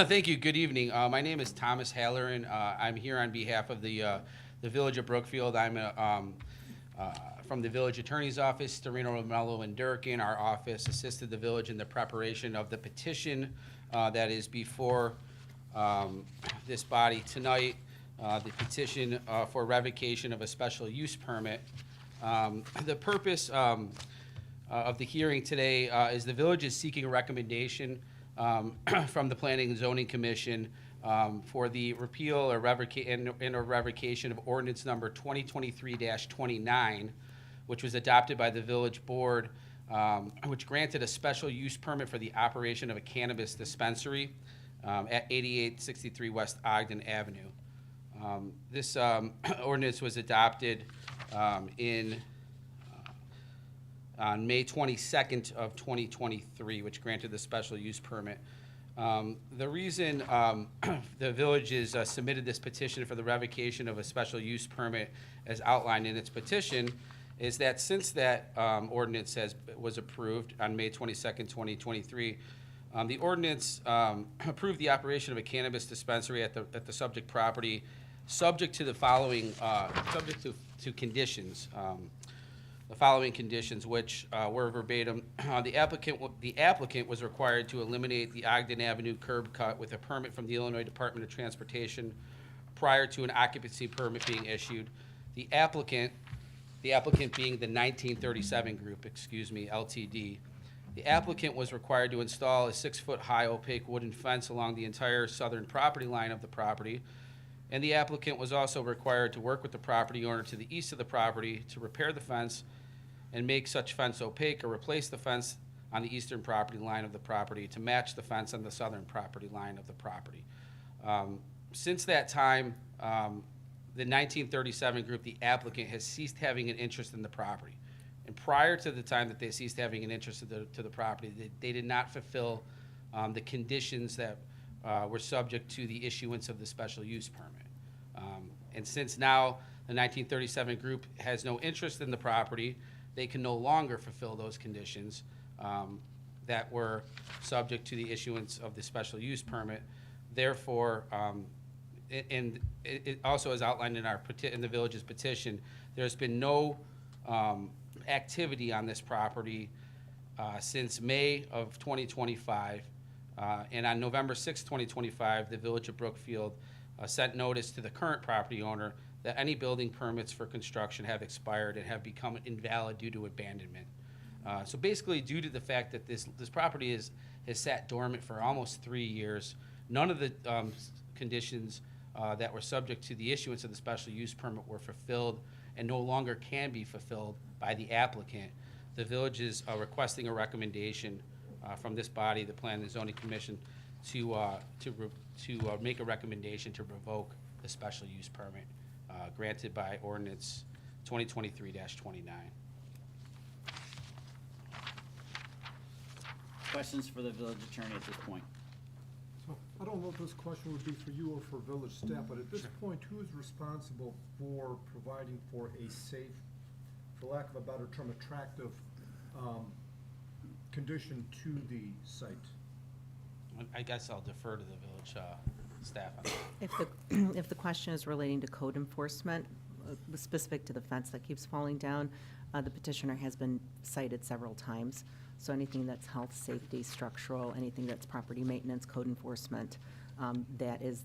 Thank you. Good evening. My name is Thomas Halloran. I'm here on behalf of the Village of Brookfield. I'm from the Village Attorney's Office. Storino, Romello, and Durkin, our office, assisted the village in the preparation of the petition that is before this body tonight. The petition for revocation of a special use permit. The purpose of the hearing today is the village is seeking a recommendation from the Planning and Zoning Commission for the repeal or revocation of ordinance number 2023-29, which was adopted by the village board, which granted a special use permit for the operation of a cannabis dispensary at 8863 West Ogden Avenue. This ordinance was adopted on May 22nd of 2023, which granted the special use permit. The reason the village has submitted this petition for the revocation of a special use permit as outlined in its petition is that since that ordinance was approved on May 22nd, 2023, the ordinance approved the operation of a cannabis dispensary at the subject property, subject to the following to conditions. The following conditions, which were verbatim. The applicant was required to eliminate the Ogden Avenue curb cut with a permit from the Illinois Department of Transportation prior to an occupancy permit being issued. The applicant being the 1937 Group, Ltd. The applicant was required to install a 6-foot high opaque wooden fence along the entire southern property line of the property. And the applicant was also required to work with the property owner to the east of the property to repair the fence and make such fence opaque or replace the fence on the eastern property line of the property to match the fence on the southern property line of the property. Since that time, the 1937 Group, the applicant, has ceased having an interest in the property. And prior to the time that they ceased having an interest to the property, they did not fulfill the conditions that were subject to the issuance of the special use permit. And since now the 1937 Group has no interest in the property, they can no longer fulfill those conditions that were subject to the issuance of the special use permit. Therefore, and it also is outlined in the village's petition, there's been no activity on this property since May of 2025. And on November 6, 2025, the Village of Brookfield sent notice to the current property owner that any building permits for construction have expired and have become invalid due to abandonment. So basically, due to the fact that this property has sat dormant for almost 3 years, none of the conditions that were subject to the issuance of the special use permit were fulfilled and no longer can be fulfilled by the applicant. The village is requesting a recommendation from this body, the Planning and Zoning Commission, to make a recommendation to revoke the special use permit granted by ordinance 2023-29. Questions for the village attorney at this point? So, I don't know if this question would be for you or for village staff, but at this point, who is responsible for providing for a safe, for lack of a better term, attractive condition to the site? I guess I'll defer to the village staff on that. If the question is relating to code enforcement, specific to the fence that keeps falling down, the petitioner has been cited several times. So anything that's health, safety, structural, anything that's property maintenance, code enforcement, that is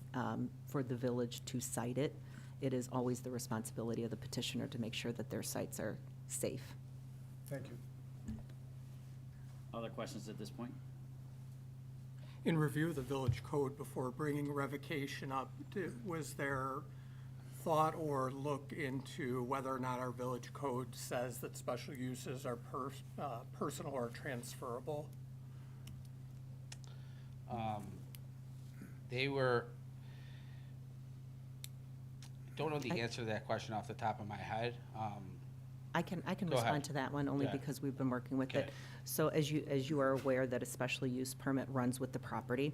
for the village to cite it. It is always the responsibility of the petitioner to make sure that their sites are safe. Thank you. Other questions at this point? In review of the village code before bringing revocation up, was there thought or look into whether or not our village code says that special uses are personal or transferable? Don't know the answer to that question off the top of my head. I can Go ahead. respond to that one only Yeah. because we've been working with Okay. it. So as you are aware that a special use permit runs with the property,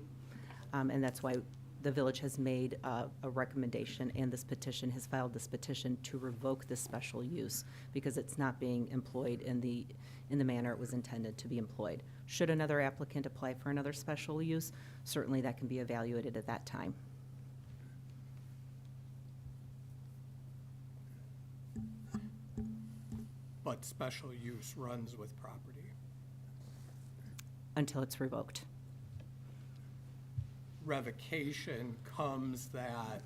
and that's why the village has made a recommendation, and this petition has filed this petition to revoke this special use because it's not being employed in the manner it was intended to be employed. Should another applicant apply for another special use, certainly that can be evaluated at that time. But special use runs with property. Until it's revoked. Revocation comes that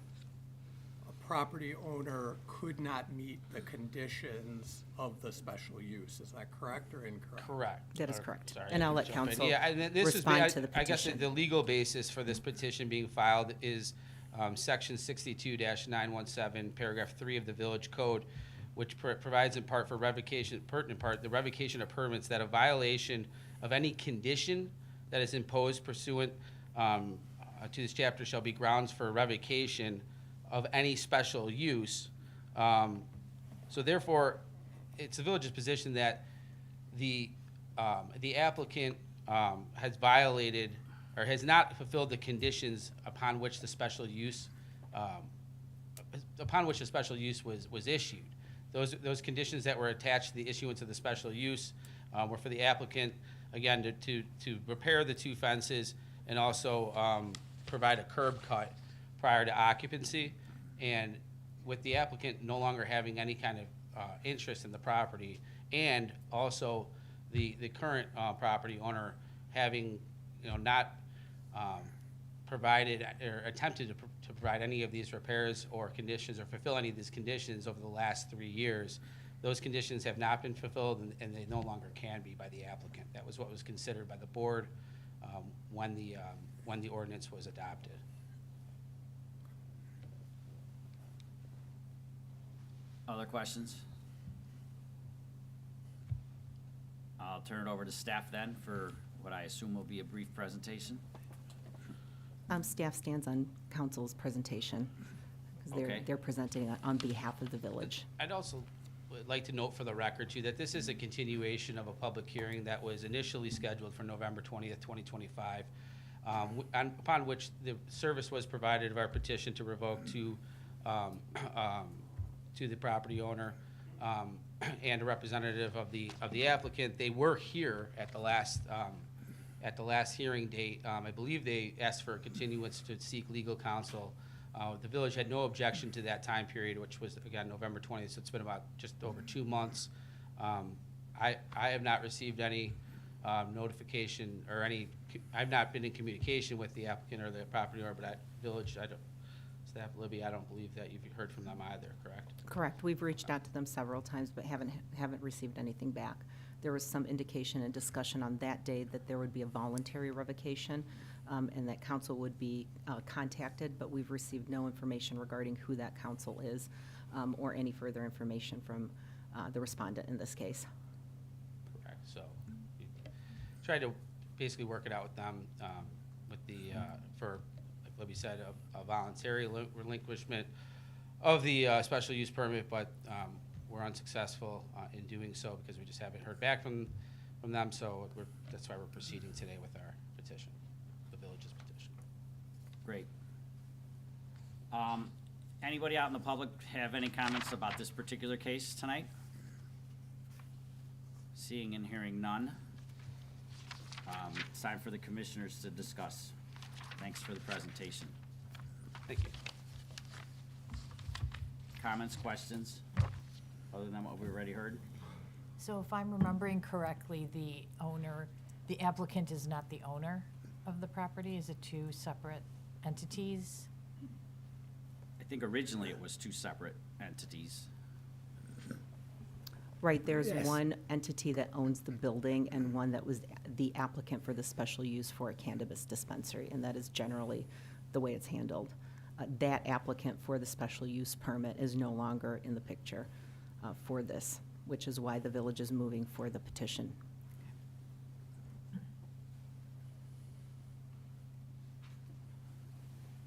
a property owner could not meet the conditions of the special use. Is that correct or incorrect? Correct. That is Or- correct. sorry, And I I'll let jumped in. counsel Yeah, and this is respond to the I guess petition. the legal basis for this petition being filed is section 62-917, paragraph 3 of the Village Code, which provides in part for revocation, pertinent part, the revocation of permits, that a violation of any condition that is imposed pursuant to this chapter shall be grounds for revocation of any special use. So therefore, it's the village's position that the applicant has violated or has not fulfilled the conditions upon which the special use was issued. Those conditions that were attached to the issuance of the special use were for the applicant, again, to repair the 2 fences and also provide a curb cut prior to occupancy. And with the applicant no longer having any kind of interest in the property, and also the current property owner having, not provided or attempted to provide any of these repairs or conditions or fulfill any of these conditions over the last 3 years, those conditions have not been fulfilled, and they no longer can be by the applicant. That was what was considered by the board when the ordinance was adopted. Other questions? I'll turn it over to staff then for what I assume will be a brief presentation. Staff stands on council's presentation, because Okay. they're presenting on behalf of the village. I'd also would like to note for the record, too, that this is a continuation of a public hearing that was initially scheduled for November 20th, 2025, upon which the service was provided of our petition to revoke to the property owner and a representative of the applicant. They were here at the last hearing date. I believe they asked for a continuance to seek legal counsel. The village had no objection to that time period, which was, again, November 20th, so it's been about just over 2 months. I have not received any notification or I've not been in communication with the applicant or the property owner, but village, staff Libby, I don't believe that you've heard from them either, correct? Correct. We've reached out to them several times, but haven't received anything back. There was some indication and discussion on that day that there would be a voluntary revocation, and that council would be contacted, but we've received no information regarding who that council is, or any further information from the respondent in this case. Correct, so we tried to basically work it out with them, for, like Libby said, a voluntary relinquishment of the special use permit, but we're unsuccessful in doing so because we just haven't heard back from them, so that's why we're proceeding today with our petition, the village's petition. Great. Anybody out in the public have any comments about this particular case tonight? Seeing and hearing none. It's time for the commissioners to discuss. Thanks for the presentation. Thank you. Comments, questions, other than what we already heard? So if I'm remembering correctly, the applicant is not the owner of the property? Is it 2 separate entities? I think originally it was 2 separate entities. Right, there's one entity that owns the building and one that was the applicant for the special use for a cannabis dispensary, and that is generally the way it's handled. That applicant for the special use permit is no longer in the picture for this, which is why the village is moving for the petition.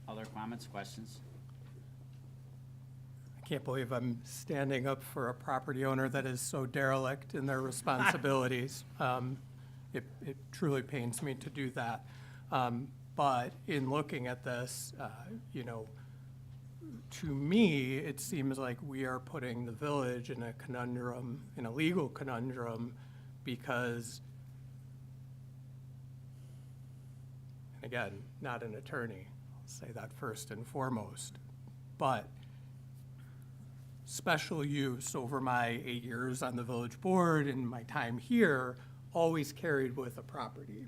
Other comments, questions? I can't believe I'm standing up for a property owner that is so derelict in their responsibilities. It truly pains me to do that. But in looking at this, to me, it seems like we are putting the village in a conundrum, in a legal conundrum, because Again, not an attorney, I'll say that first and foremost. But special use over my 8 years on the village board and my time here always carried with a property.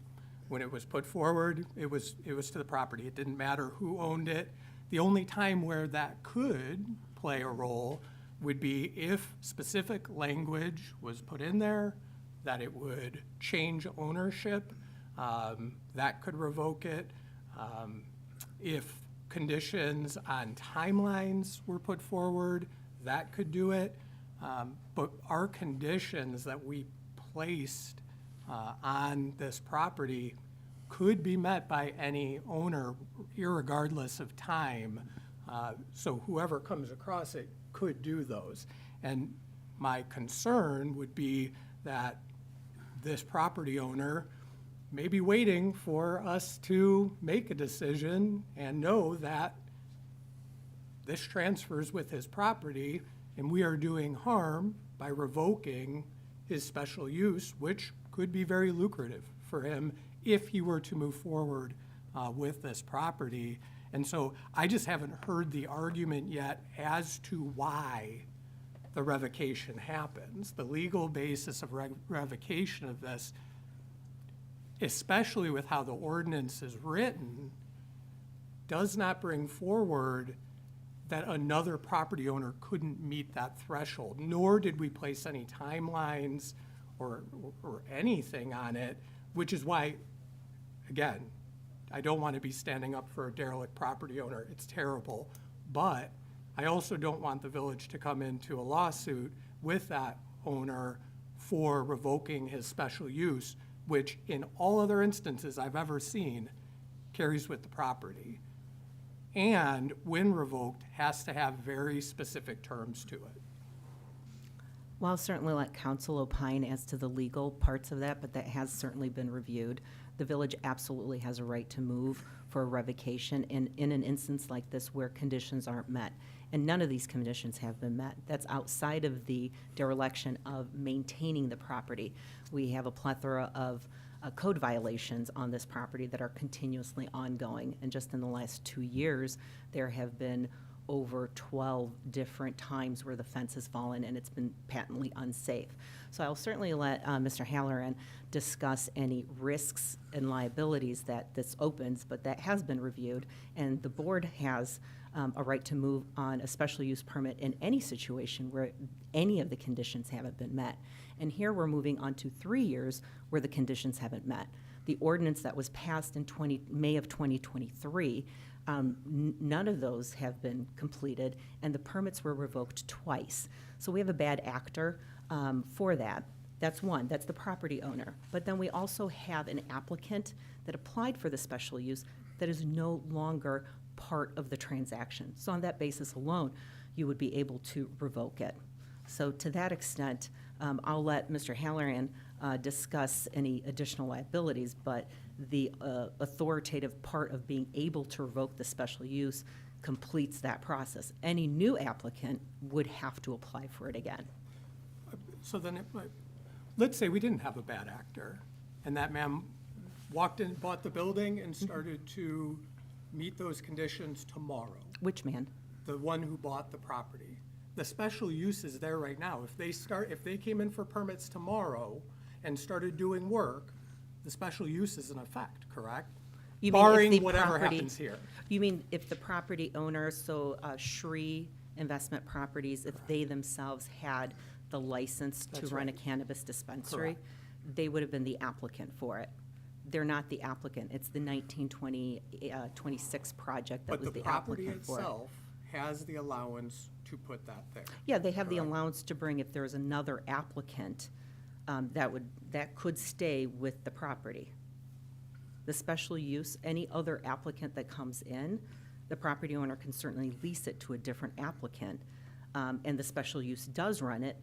When it was put forward, it was to the property. It didn't matter who owned it. The only time where that could play a role would be if specific language was put in there, that it would change ownership, that could revoke it. If conditions on timelines were put forward, that could do it. But our conditions that we placed on this property could be met by any owner irregardless of time. So whoever comes across it could do those. And my concern would be that this property owner may be waiting for us to make a decision and know that this transfers with his property and we are doing harm by revoking his special use, which could be very lucrative for him if he were to move forward with this property. And so I just haven't heard the argument yet as to why the revocation happens. The legal basis of revocation of this, especially with how the ordinance is written, does not bring forward that another property owner couldn't meet that threshold, nor did we place any timelines or anything on it, which is why, again, I don't want to be standing up for a derelict property owner. It's terrible. But I also don't want the village to come into a lawsuit with that owner for revoking his special use, which in all other instances I've ever seen carries with the property. And when revoked, has to have very specific terms to it. Well, I'll certainly let council opine as to the legal parts of that, but that has certainly been reviewed. The village absolutely has a right to move for a revocation in an instance like this where conditions aren't met. And none of these conditions have been met. That's outside of the dereliction of maintaining the property. We have a plethora of code violations on this property that are continuously ongoing. And just in the last 2 years, there have been over 12 different times where the fence has fallen and it's been patently unsafe. So I'll certainly let Mr. Halloran discuss any risks and liabilities that this opens, but that has been reviewed, and the board has a right to move on a special use permit in any situation where any of the conditions haven't been met. And here we're moving on to 3 years where the conditions haven't met. The ordinance that was passed in May of 2023, none of those have been completed, and the permits were revoked twice. So we have a bad actor for that. That's one, that's the property owner. But then we also have an applicant that applied for the special use that is no longer part of the transaction. So on that basis alone, you would be able to revoke it. So to that extent, I'll let Mr. Halloran discuss any additional liabilities, but the authoritative part of being able to revoke the special use completes that process. Any new applicant would have to apply for it again. So then, let's say we didn't have a bad actor, and that man walked in, bought the building, and started to meet those conditions tomorrow. Which man? The one who bought the property. The special use is there right now. If they came in for permits tomorrow and started doing work, the special use is in effect, correct? You mean if Barring the whatever property- happens here. You mean if the property owner, so Shree Investment Properties, if they themselves had the license to That's run a right. cannabis dispensary, Correct. they would have been the applicant for it. They're not the applicant. It's the 1926 project that But was the the property applicant for it. itself has the allowance to put that there. Yeah, they have the Correct. allowance to bring if there's another applicant that could stay with the property. The special use, any other applicant that comes in, the property owner can certainly lease it to a different applicant, and the special use does run it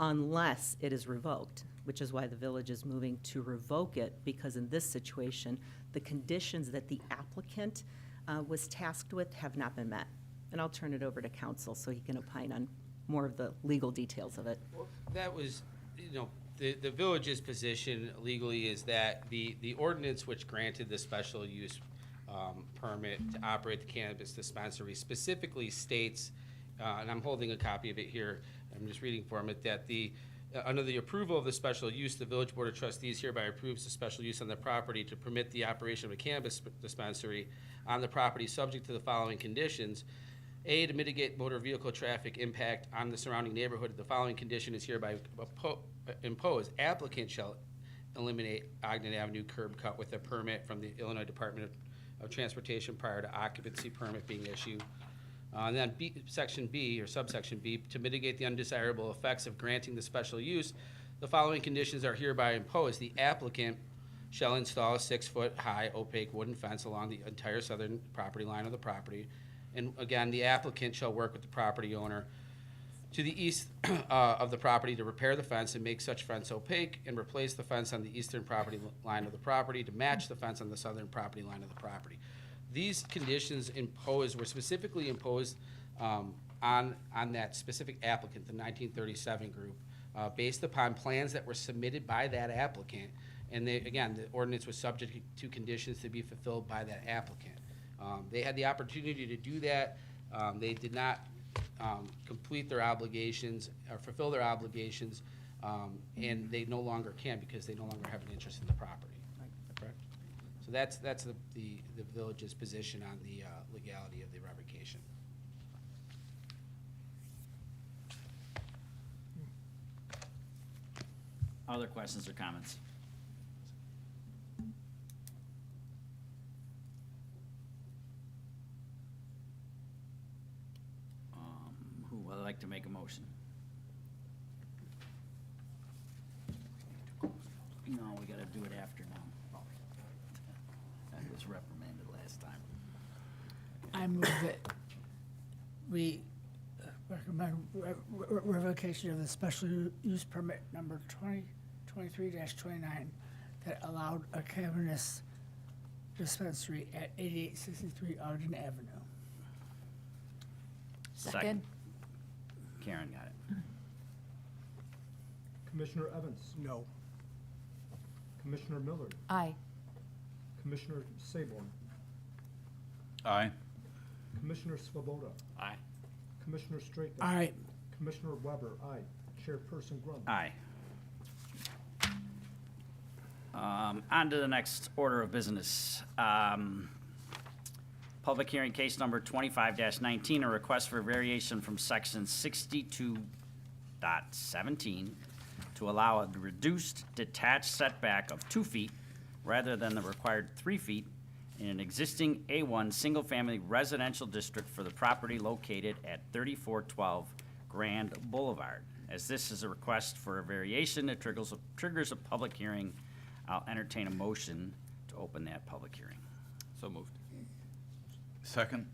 unless it is revoked, which is why the village is moving to revoke it, because in this situation, the conditions that the applicant was tasked with have not been met. And I'll turn it over to counsel so he can opine on more of the legal details of it. Well, that was, the village's position legally is that the ordinance which granted the special use permit to operate the cannabis dispensary specifically states, and I'm holding a copy of it here, I'm just reading from it, that under the approval of the special use, the Village Board of Trustees hereby approves the special use on the property to permit the operation of a cannabis dispensary on the property subject to the following conditions. A, to mitigate motor vehicle traffic impact on the surrounding neighborhood, the following condition is hereby imposed. Applicant shall eliminate Ogden Avenue curb cut with a permit from the Illinois Department of Transportation prior to occupancy permit being issued. And then section B, or subsection B, to mitigate the undesirable effects of granting the special use, the following conditions are hereby imposed. The applicant shall install a 6-foot-high opaque wooden fence along the entire southern property line of the property. And again, the applicant shall work with the property owner to the east of the property to repair the fence and make such fence opaque and replace the fence on the eastern property line of the property to match the fence on the southern property line of the property. These conditions were specifically imposed on that specific applicant, the 1937 group, based upon plans that were submitted by that applicant. And again, the ordinance was subject to conditions to be fulfilled by that applicant. They had the opportunity to do that. They did not complete their obligations or fulfill their obligations, and they no longer can because they no longer have an interest in the property. Correct? So that's the village's position on the legality of the revocation. Other questions or comments? Who would like to make a motion? No, we gotta do it after now. I was reprimanded last time. I move that we recommend revocation of the special use permit number 2023-29 that allowed a cannabis dispensary at 8863 Ogden Avenue. Second? Karen got it. Commissioner Evans, No. Commissioner Miller, Aye. Commissioner Saborn, Aye. Commissioner Svoboda, Aye. Commissioner Straker. Aye. Commissioner Weber, aye. Chairperson Grund. Aye. On to the next order of business. Public hearing case number 25-19, a request for variation from section 62.17 to allow a reduced detached setback of 2 feet rather than the required 3 feet in an existing A1 single-family residential district for the property located at 3412 Grand Boulevard. As this is a request for a variation that triggers a public hearing, I'll entertain a motion to open that public hearing. So moved. Second?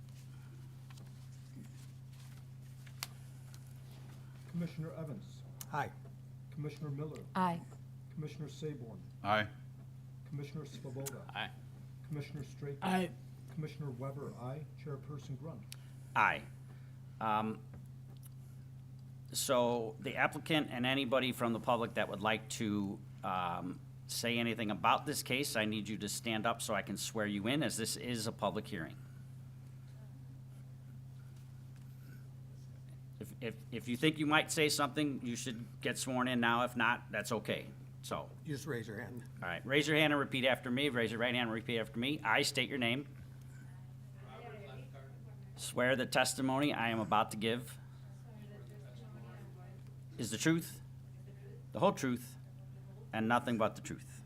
Commissioner Evans, Aye. Commissioner Miller, Aye. Commissioner Saborn, Aye. Commissioner Svoboda. Aye. Commissioner Straker. Aye. Commissioner Weber, aye. Chairperson Grund. Aye. So the applicant and anybody from the public that would like to say anything about this case, I need you to stand up so I can swear you in, as this is a public hearing. If you think you might say something, you should get sworn in now. If not, that's okay. So, Just raise your hand. all right, raise your hand and repeat after me. Raise your right hand and repeat after me. I state your name. Swear the testimony I am about to give is the truth, the whole truth, and nothing but the truth.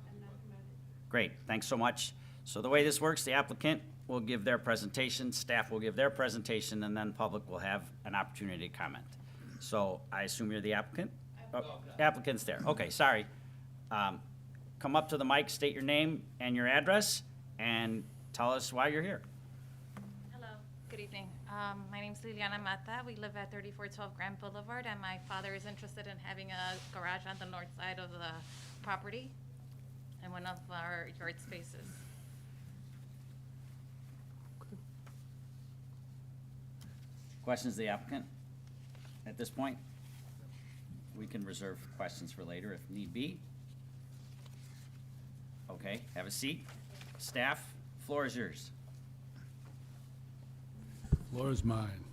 Great, thanks so much. So the way this works, the applicant will give their presentation, staff will give their presentation, and then public will have an opportunity to comment. So I assume you're the applicant? Oh, applicant's there, okay, sorry. Come up to the mic, state your name and your address, and tell us why you're here. Hello, good evening. My name's Liliana Mata. We live at 3412 Grand Boulevard, and my father is interested in having a garage on the north side of the property in one of our yard spaces. Questions of the applicant at this point? We can reserve questions for later if need be. Okay, have a seat. Staff, floor is yours. Floor is mine.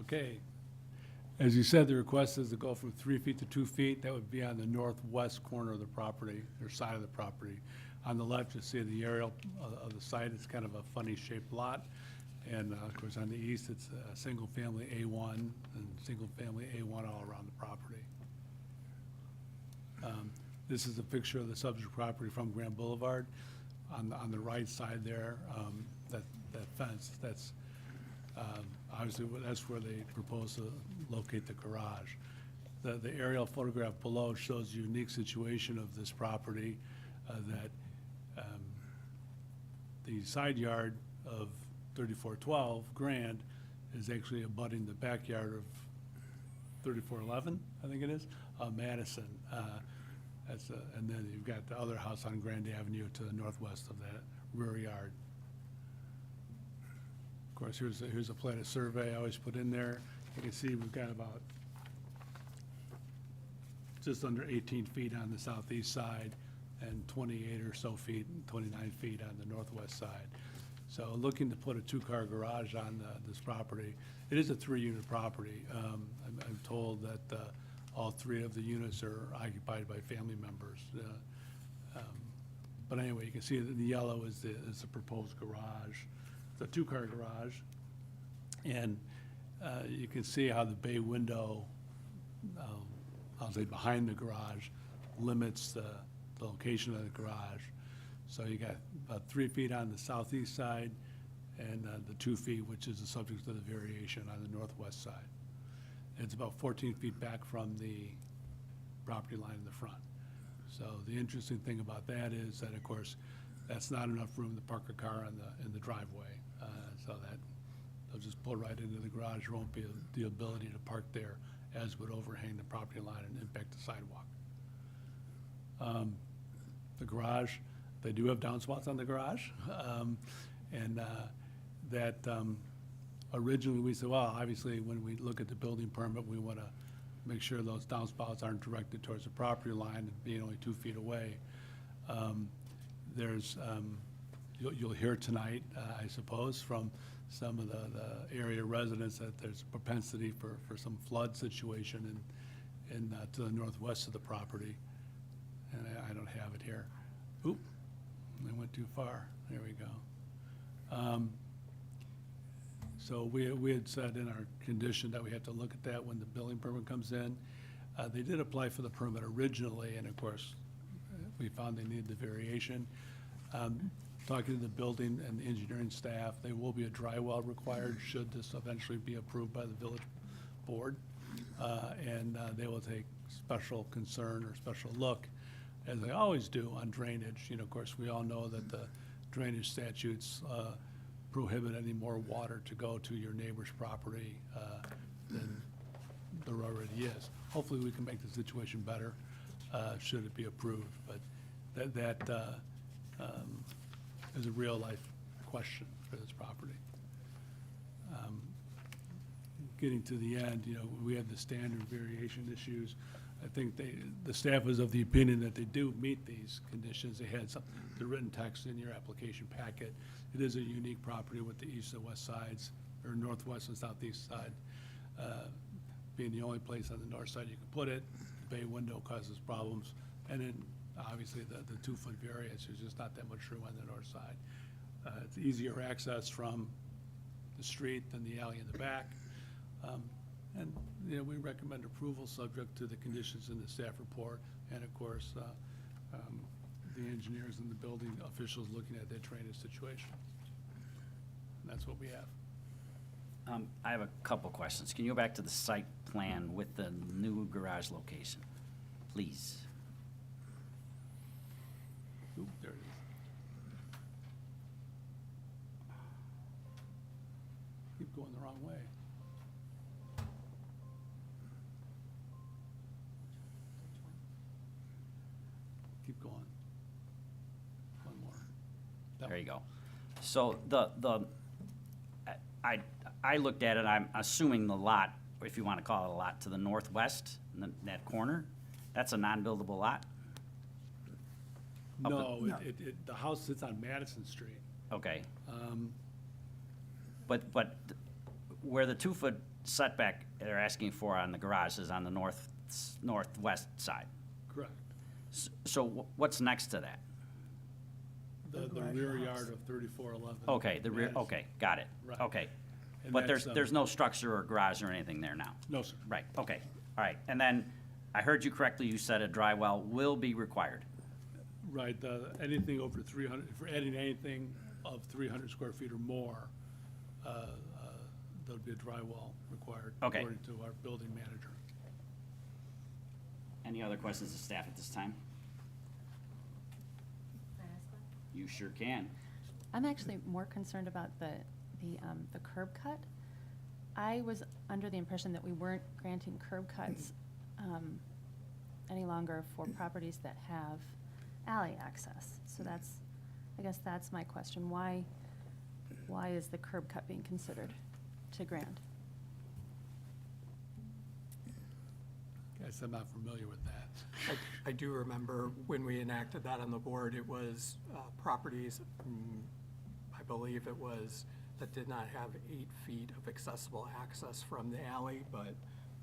Okay. As you said, the request is to go from 3 feet to 2 feet. That would be on the northwest corner of the property, or side of the property. On the left, you see the aerial of the site. It's kind of a funny shaped lot. And of course, on the east, it's a single-family A1 and single-family A1 all around the property. This is a picture of the subject property from Grand Boulevard. On the right side there, that fence, that's obviously, that's where they propose to locate the garage. The aerial photograph below shows the unique situation of this property, that the side yard of 3412 Grand is actually abutting the backyard of 3411, I think it is, Madison. And then you've got the other house on Grand Avenue to the northwest of that rear yard. Of course, here's a plan of survey I always put in there. You can see we've got about just under 18 feet on the southeast side and 28 or so feet, 29 feet on the northwest side. So looking to put a two-car garage on this property. It is a 3-unit property. I'm told that all 3 of the units are occupied by family members. But anyway, you can see that the yellow is the proposed garage. It's a 2-car garage. And you can see how the bay window, I'll say behind the garage, limits the location of the garage. So you got about 3 feet on the southeast side and the 2 feet, which is the subject of the variation on the northwest side. It's about 14 feet back from the property line in the front. So the interesting thing about that is that, of course, that's not enough room to park a car in the driveway. So that they'll just pull right into the garage. There won't be the ability to park there, as would overhang the property line and impact the sidewalk. The garage, they do have downspouts on the garage. Originally, we said, well, obviously, when we look at the building permit, we want to make sure those downspouts aren't directed towards the property line and being only 2 feet away. You'll hear tonight, I suppose, from some of the area residents that there's propensity for some flood situation to the northwest of the property. And I don't have it here. Oop, I went too far. There we go. So we had said in our condition that we have to look at that when the building permit comes in. They did apply for the permit originally, and of course, we found they needed the variation. Talking to the building and the engineering staff, there will be a dry well required should this eventually be approved by the village board. And they will take special concern or special look, as they always do, on drainage. Of course, we all know that the drainage statutes prohibit any more water to go to your neighbor's property than there already is. Hopefully, we can make the situation better should it be approved, but that is a real-life question for this property. Getting to the end, we have the standard variation issues. I think the staff is of the opinion that they do meet these conditions. They had the written text in your application packet. It is a unique property with the east and west sides, or northwest and southeast side. Being the only place on the north side you can put it, the bay window causes problems. And then, obviously, the 2-foot variance, there's just not that much room on the north side. It's easier access from the street than the alley in the back. And we recommend approval subject to the conditions in the staff report, and of course, the engineers and the building officials looking at their drainage situation. And that's what we have. I have a couple questions. Can you go back to the site plan with the new garage location, please? Oop, there it is. Keep going the wrong way. Keep going. One more. That There one. you go. So I looked at it, I'm assuming the lot, if you want to call it a lot, to the northwest, in that corner, that's a non-buildable lot? Up No, No. the house sits on Madison Street. Okay. But where the 2-foot setback they're asking for on the garage is on the northwest side. Correct. So what's next to that? The garage rear house. yard of 3411. Okay, the rear, That is- okay, got it, Right. okay. And But that's, there's no structure or garage or anything there now? No, sir. Right, okay, all right. And then, I heard you correctly, you said a dry well will be required. Right, anything over 300, if we're adding anything of 300 square feet or more, there'll be a dry well required. Okay. According to our building manager. Any other questions of staff at this time? You sure can. I'm actually more concerned about the curb cut. I was under the impression that we weren't granting curb cuts any longer for properties that have alley access. So I guess that's my question. Why is the curb cut being considered to grant? Guess I'm not familiar with that. I do remember when we enacted that on the board, it was properties, I believe it was, that did not have 8 feet of accessible access from the alley, but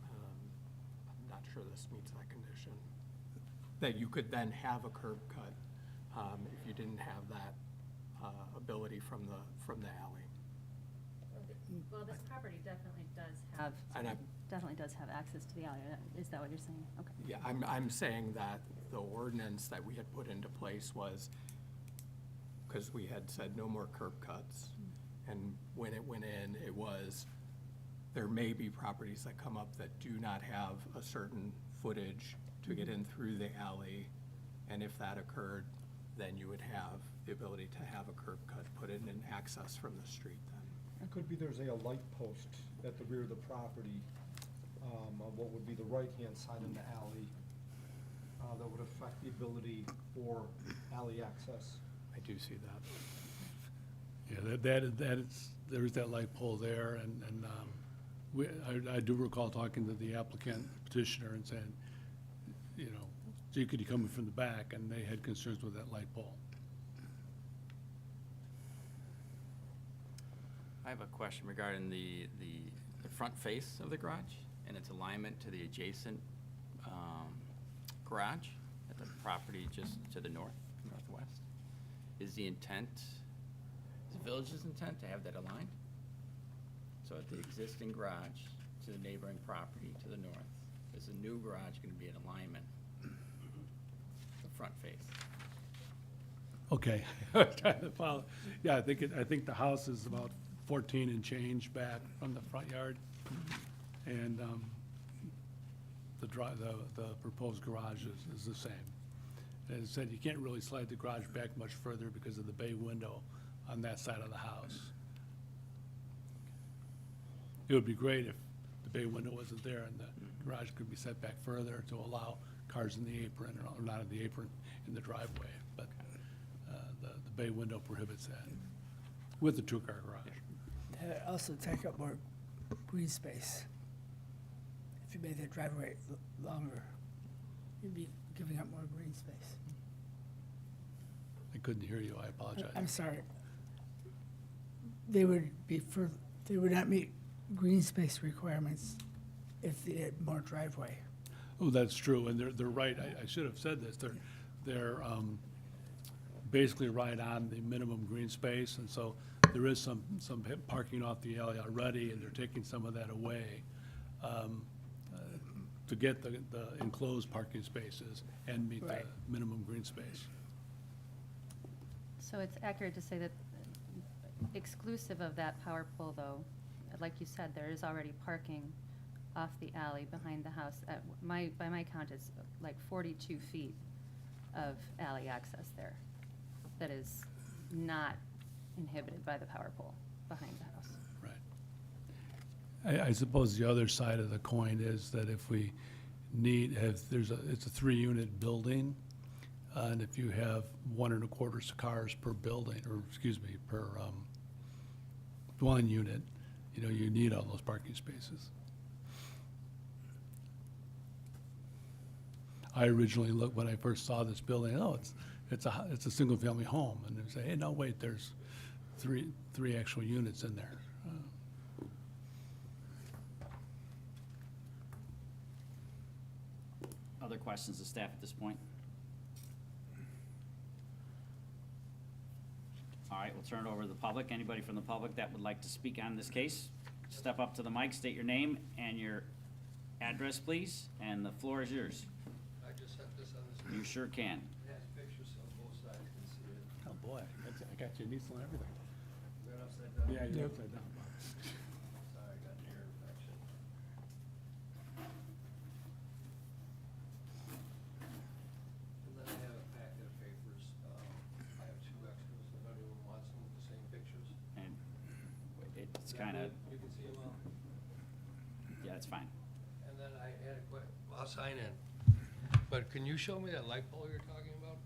I'm not sure this meets that condition. That you could then have a curb cut if you didn't have that ability from the alley. Well, this property definitely does have, And I- definitely does have access to the alley. Is that what you're saying? Okay. Yeah, I'm saying that the ordinance that we had put into place was, because we had said no more curb cuts, and when it went in, it was, there may be properties that come up that do not have a certain footage to get in through the alley, and if that occurred, then you would have the ability to have a curb cut put in and access from the street then. It could be there's a light post at the rear of the property, on what would be the right-hand side in the alley, that would affect the ability for alley access. I do see that. Yeah, that is, there's that light pole there, and I do recall talking to the applicant petitioner and saying, you know, so you could be coming from the back, and they had concerns with that light pole. I have a question regarding the front face of the garage and its alignment to the adjacent garage at the property just to the northwest. Is the village's intent to have that aligned? So at the existing garage to the neighboring property to the north, is the new garage going to be in alignment, the front face? Okay, trying to follow. Yeah, I think the house is about 14 and change back from the front yard. And the proposed garage is the same. As I said, you can't really slide the garage back much further because of the bay window on that side of the house. It would be great if the bay window wasn't there and the garage could be set back further to allow cars in the apron, or not in the apron, in the driveway. But the bay window prohibits that with the two-car garage. Also take up more green space. If you made the driveway longer, you'd be giving up more green space. I couldn't hear you, I apologize. I'm sorry. They would not meet green space requirements if they had more driveway. Oh, that's true, and they're right, I should have said this, they're basically right on the minimum green space, and so there is some parking off the alley already, and they're taking some of that away to get the enclosed parking spaces and meet the Right. minimum green space. So it's accurate to say that exclusive of that power pole, though, like you said, there is already parking off the alley behind the house. By my count, it's like 42 feet of alley access there that is not inhibited by the power pole behind the house. Right. I suppose the other side of the coin is that if we it's a 3-unit building, and if you have 1.25 cars per building, or excuse me, per dwelling unit, you know, you need all those parking spaces. I originally looked, when I first saw this building, it's a single-family home, and they say, hey, no, wait, there's three actual units in there. other questions of staff at this point? All right, we'll turn it over to the public. Anybody from the public that would like to speak on this case, step up to the mic, state your name and your address, please, and the floor is yours. I just set this on the screen. You sure can. It has pictures so both sides can see it. Oh, boy, I got your niece on everything. Is that upside down? Yeah, you're upside down. Sorry, I got an ear infection. And then I have a packet of papers. I have 2 extras if anyone wants them with the same pictures. And it's Is that kind of, good? You can see them all? yeah, it's fine. And then I had a quick, I'll sign in. But can you show me that light pole you're talking about?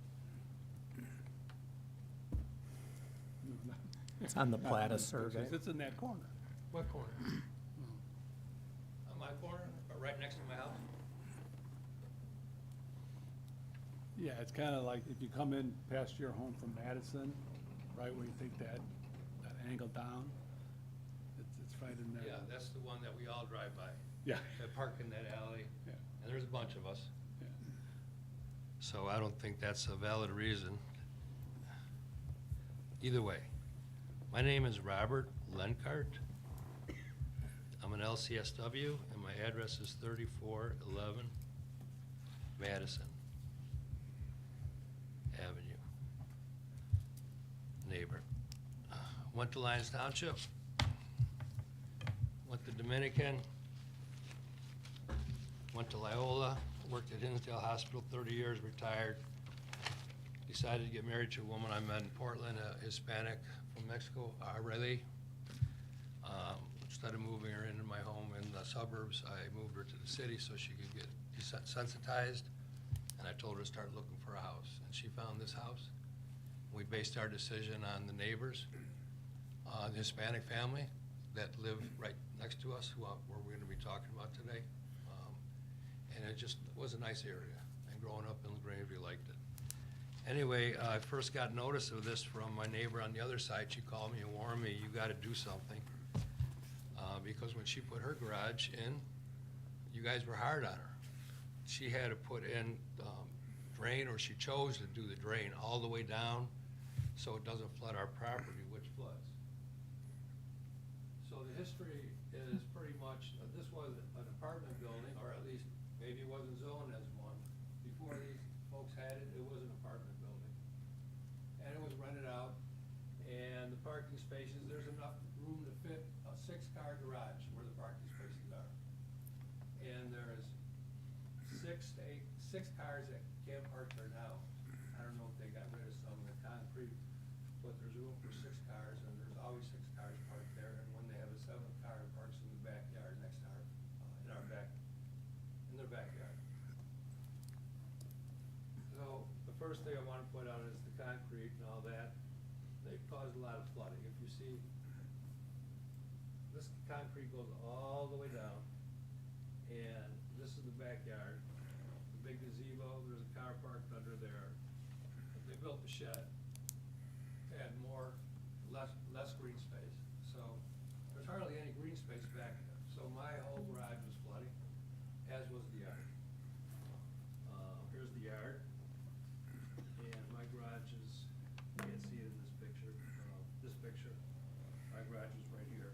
It's on the Plata survey. It's in that corner. What corner? On my corner, or right next to my house? Yeah, it's kind of like if you come in past your home from Madison, right where you take that angle down, it's right in there. Yeah, that's the one that we all drive by. Yeah. That park in that alley, Yeah, and there's a bunch of us. yeah. So I don't think that's a valid reason. Either way, my name is Robert Lenkart. I'm an LCSW, and my address is 3411 Madison Avenue. Neighbor. Went to Lyons Township, went to Dominican, went to Loyola, worked at Hinsdale Hospital 30 years, retired. Decided to get married to a woman I met in Portland, a Hispanic from Mexico, Areli. Instead of moving her into my home in the suburbs, I moved her to the city so she could get desensitized. And I told her to start looking for a house. And she found this house. We based our decision on the neighbors, the Hispanic family that live right next to us, where we're going to be talking about today. And it just was a nice area. And growing up in LaGrange, we liked it. Anyway, I first got notice of this from my neighbor on the other side. She called me and warned me, you got to do something. Because when she put her garage in, you guys were hard on her. She had to put in drain, or she chose to do the drain all the way down so it doesn't flood our property, which floods. So the history is pretty much, this was an apartment building, or at least maybe it wasn't zoned as one. Before these folks had it, it was an apartment building. And it was rented out, and the parking spaces, there's enough room to fit a 6-car garage where the parking spaces are. And there's 6 cars that can't park there now. I don't know if they got rid of some of the concrete, but there's room for 6 cars, and there's always 6 cars parked there. And when they have a 7th car, it parks in the backyard next to our, in their backyard. So the first thing I want to put out is the concrete and all that. They've caused a lot of flooding. If you see, this concrete goes all the way down, and this is the backyard. The big gazebo, there's a car parked under there. They built the shed, had less green space. So there's hardly any green space back there. So my whole garage was flooding, as was the yard. Here's the yard, and my garage is, you can't see it in this picture. My garage was right here.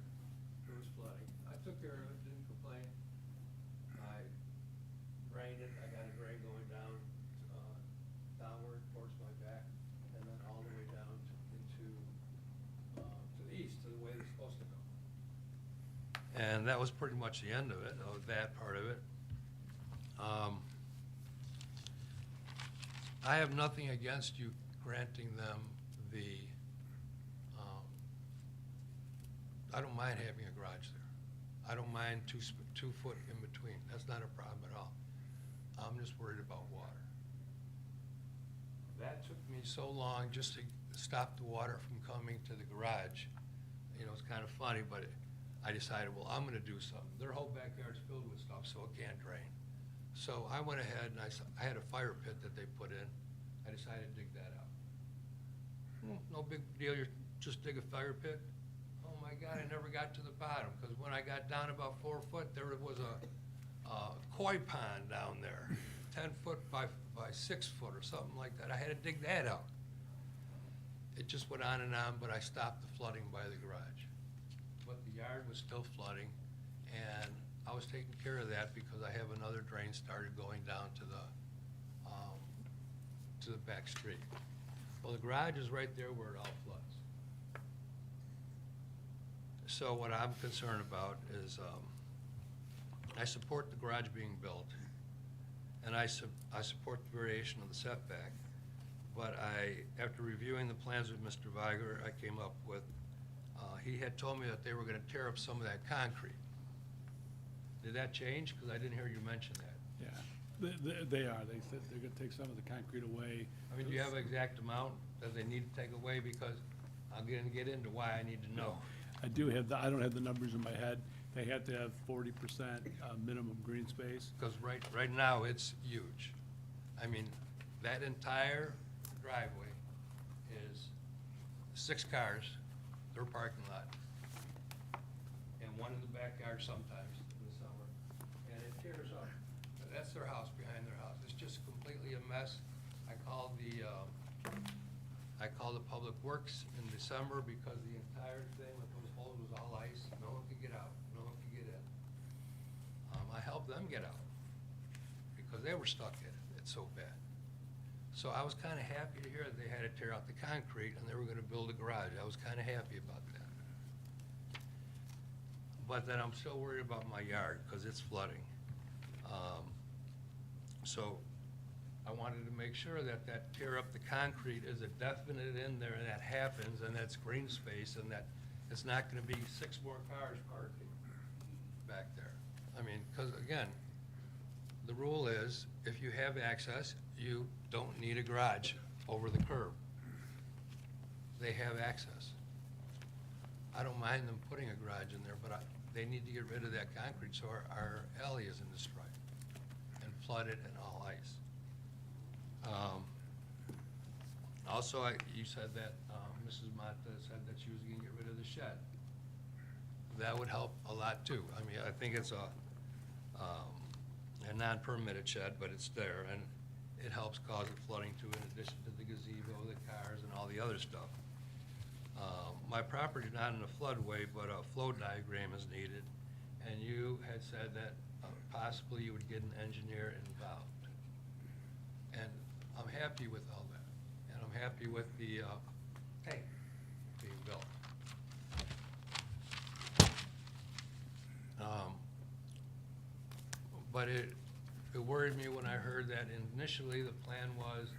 It was flooding. I took care of it, didn't complain. I drained it. I got a drain going down, downward towards my back, and then all the way down into, to the east, to the way it's supposed to go. And that was pretty much the end of it, of that part of it. I have nothing against you granting them the, I don't mind having a garage there. I don't mind 2 foot in between. That's not a problem at all. I'm just worried about water. That took me so long just to stop the water from coming to the garage. You know, it's kind of funny, but I decided, well, I'm gonna do something. Their whole backyard's filled with stuff, so it can't drain. So I went ahead and I had a fire pit that they put in. I decided to dig that out. No big deal, you just dig a fire pit. Oh my God, I never got to the bottom, because when I got down about 4 foot, there was a koi pond down there. 10 foot by 6 foot or something like that. I had to dig that out. It just went on, but I stopped the flooding by the garage. But the yard was still flooding, and I was taking care of that because I have another drain started going down to the back street. Well, the garage is right there where it all floods. So what I'm concerned about is, I support the garage being built, and I support the variation of the setback, but after reviewing the plans with Mr. Viger, I came up with, he had told me that they were gonna tear up some of that concrete. Did that change? Because I didn't hear you mention that. Yeah, they are. They said they're gonna take some of the concrete away. I mean, do you have an exact amount that they need to take away? Because I'm gonna get into why I need to know. I do have I don't have the numbers in my head. They have to have 40% minimum green space. Because right now, it's huge. I mean, that entire driveway is 6 cars, their parking lot, and one in the backyard sometimes in the summer, and it tears up. That's their house behind their house. It's just completely a mess. I called the Public Works in December because the entire thing with those holes was all ice. No one could get out, no one could get in. I helped them get out because they were stuck in it. It's so bad. So I was kind of happy to hear that they had to tear out the concrete and they were going to build a garage. I was kind of happy about that. But then I'm still worried about my yard because it's flooding. So I wanted to make sure that tear up the concrete is a definite in there and that happens and that's green space and that it's not going to be 6 more cars parking back there. I mean, because again, the rule is if you have access, you don't need a garage over the curb. They have access. I don't mind them putting a garage in there, but they need to get rid of that concrete so our alley isn't destroyed and flooded and all ice. Also, you said that Mrs. Mata said that she was going to get rid of the shed. That would help a lot too. I mean, I think it's a non-permitted shed, but it's there, and it helps cause the flooding too, in addition to the gazebo, the cars, and all the other stuff. My property is not in a floodway, but a flow diagram is needed, and you had said that possibly you would get an engineer involved. And I'm happy with all that, and I'm happy with the tank being built. But it worried me when I heard that initially the plan was,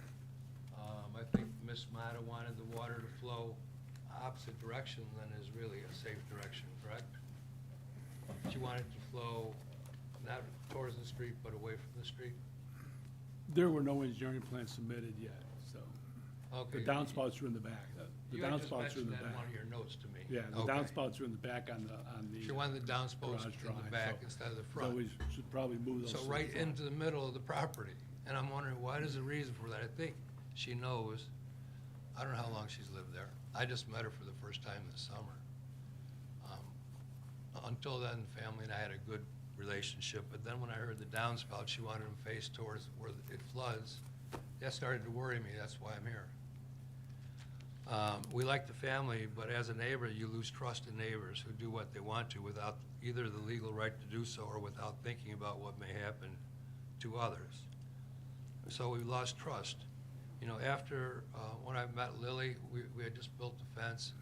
I think Ms. Mata wanted the water to flow opposite direction than is really a safe direction, correct? She wanted to flow not towards the street, but away from the street? There were no engineering plans submitted yet, so. Okay. The downspouts are in the back. The You had just downspouts are in mentioned the that in back. one of your notes to me. Yeah, the Okay. downspouts are in the back on the. She wanted the downspouts garage in drawing, the back so- instead of the So front. we should probably move those. So to the right front. into the middle of the property. And I'm wondering, what is the reason for that? I think she knows. I don't know how long she's lived there. I just met her for the first time this summer. Until then, the family and I had a good relationship, but then when I heard the downspout, she wanted them faced towards where it floods. That started to worry me. That's why I'm here. We like the family, but as a neighbor, you lose trust in neighbors who do what they want to without either the legal right to do so or without thinking about what may happen to others. So we lost trust. You know, after, when I met Lily, we had just built the fence,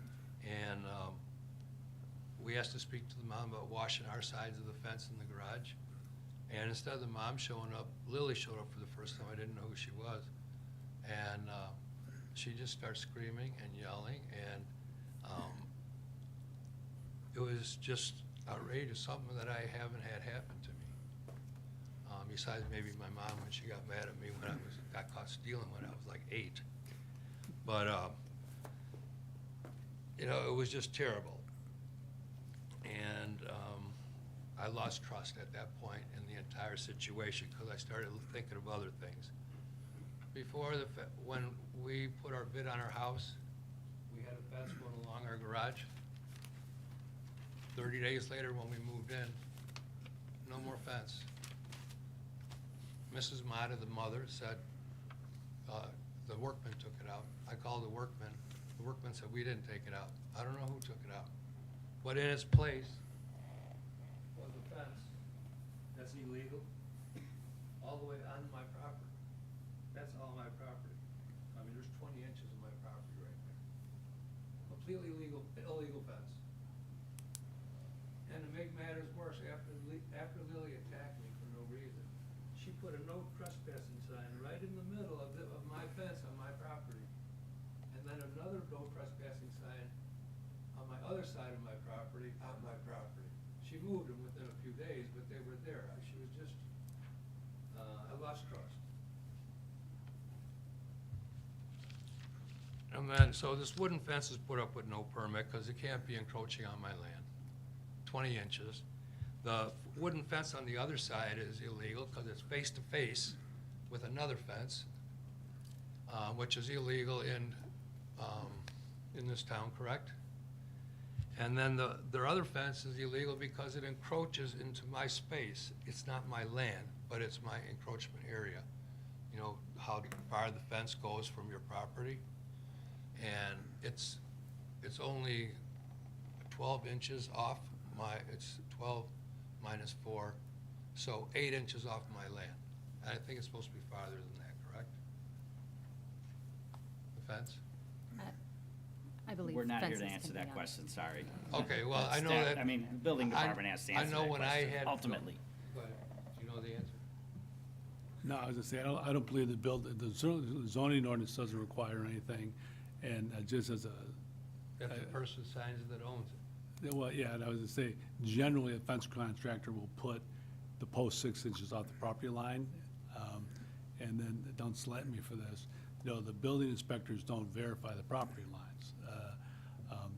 and we asked to speak to the mom about washing our sides of the fence in the garage. And instead of the mom showing up, Lily showed up for the first time. I didn't know who she was. And she just started screaming and yelling, and it was just outrageous, something that I haven't had happen to me. Besides maybe my mom when she got mad at me when I got caught stealing when I was like 8. But, you know, it was just terrible. And I lost trust at that point in the entire situation because I started thinking of other things. Before, when we put our bid on our house, we had a fence going along our garage. 30 days later, when we moved in, no more fence. Mrs. Mata, the mother, said, the workman took it out. I called the workman. The workman said, we didn't take it out. I don't know who took it out. But in its place was a fence that's illegal all the way on my property. That's all my property. I mean, there's 20 inches of my property right there. Completely illegal fence. And to make matters worse, after Lily attacked me for no reason, she put a no trespassing sign right in the middle of my fence on my property. And then another no trespassing sign on my other side of my property, on my property. She moved them within a few days, but they were there. She was just, I lost trust. And then, so this wooden fence is put up with no permit because it can't be encroaching on my land, 20 inches. The wooden fence on the other side is illegal because it's face-to-face with another fence, which is illegal in this town, correct? And then their other fence is illegal because it encroaches into my space. It's not my land, but it's my encroachment area. You know, how far the fence goes from your property. And it's only 12 inches off it's 12 minus 4, so 8 inches off my land. And I think it's supposed to be farther than that, correct? The fence? I believe We're not here to fences answer can be that on- question, sorry. Okay, well, I know Staff- that. I mean, the building department has to I answer know that when I question, had. ultimately. Go ahead. Do you know the answer? No, I was gonna say, I don't believe the zoning ordinance doesn't require anything, and just as a, That the person signs it that owns it. well, yeah, and I was gonna say, generally, a fence contractor will put the post 6 inches off the property line, and then, don't slap me for this, you know, the building inspectors don't verify the property lines.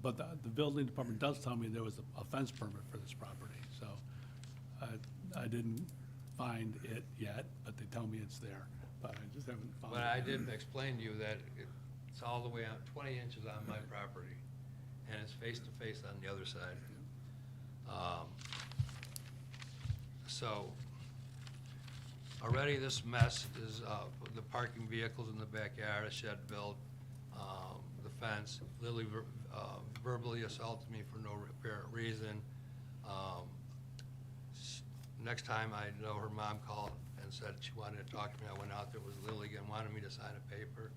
But the building department does tell me there was a fence permit for this property, so I didn't find it yet, but they tell me it's there, but I just haven't found it. But I yet. did explain to you that it's all the way out, 20 inches on my property, and it's face-to-face on the other side. So, already this mess is, the parking vehicles in the backyard, a shed built, the fence. Lily verbally assaulted me for no apparent reason. Next time I know, her mom called and said she wanted to talk to me. I went out there with Lily again, wanted me to sign a paper.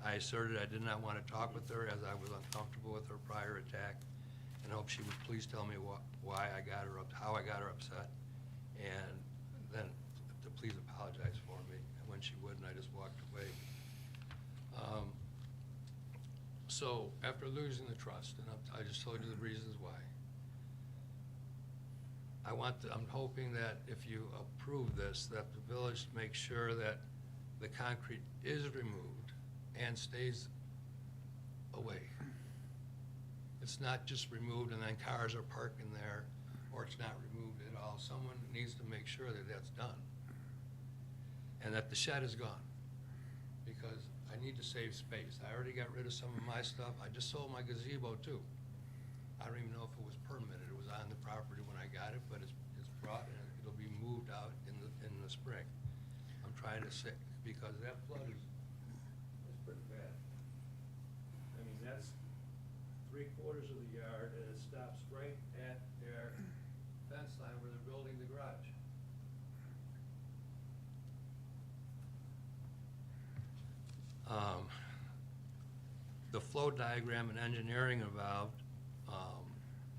I asserted I did not want to talk with her as I was uncomfortable with her prior attack, and hoped she would please tell me why I got her how I got her upset, and then to please apologize for me. And when she would, and I just walked away. So after losing the trust, and I just told you the reasons why, I'm hoping that if you approve this, that the village makes sure that the concrete is removed and stays away. It's not just removed and then cars are parking there, or it's not removed at all. Someone needs to make sure that that's done. And that the shed is gone, because I need to save space. I already got rid of some of my stuff. I just sold my gazebo too. I don't even know if it was permitted. It was on the property when I got it, but it's brought and it'll be moved out in the spring. I'm trying to say, because that flood is pretty bad. I mean, that's 3/4 of the yard, and it stops right at their fence line where they're building the garage. The flow diagram and engineering involved,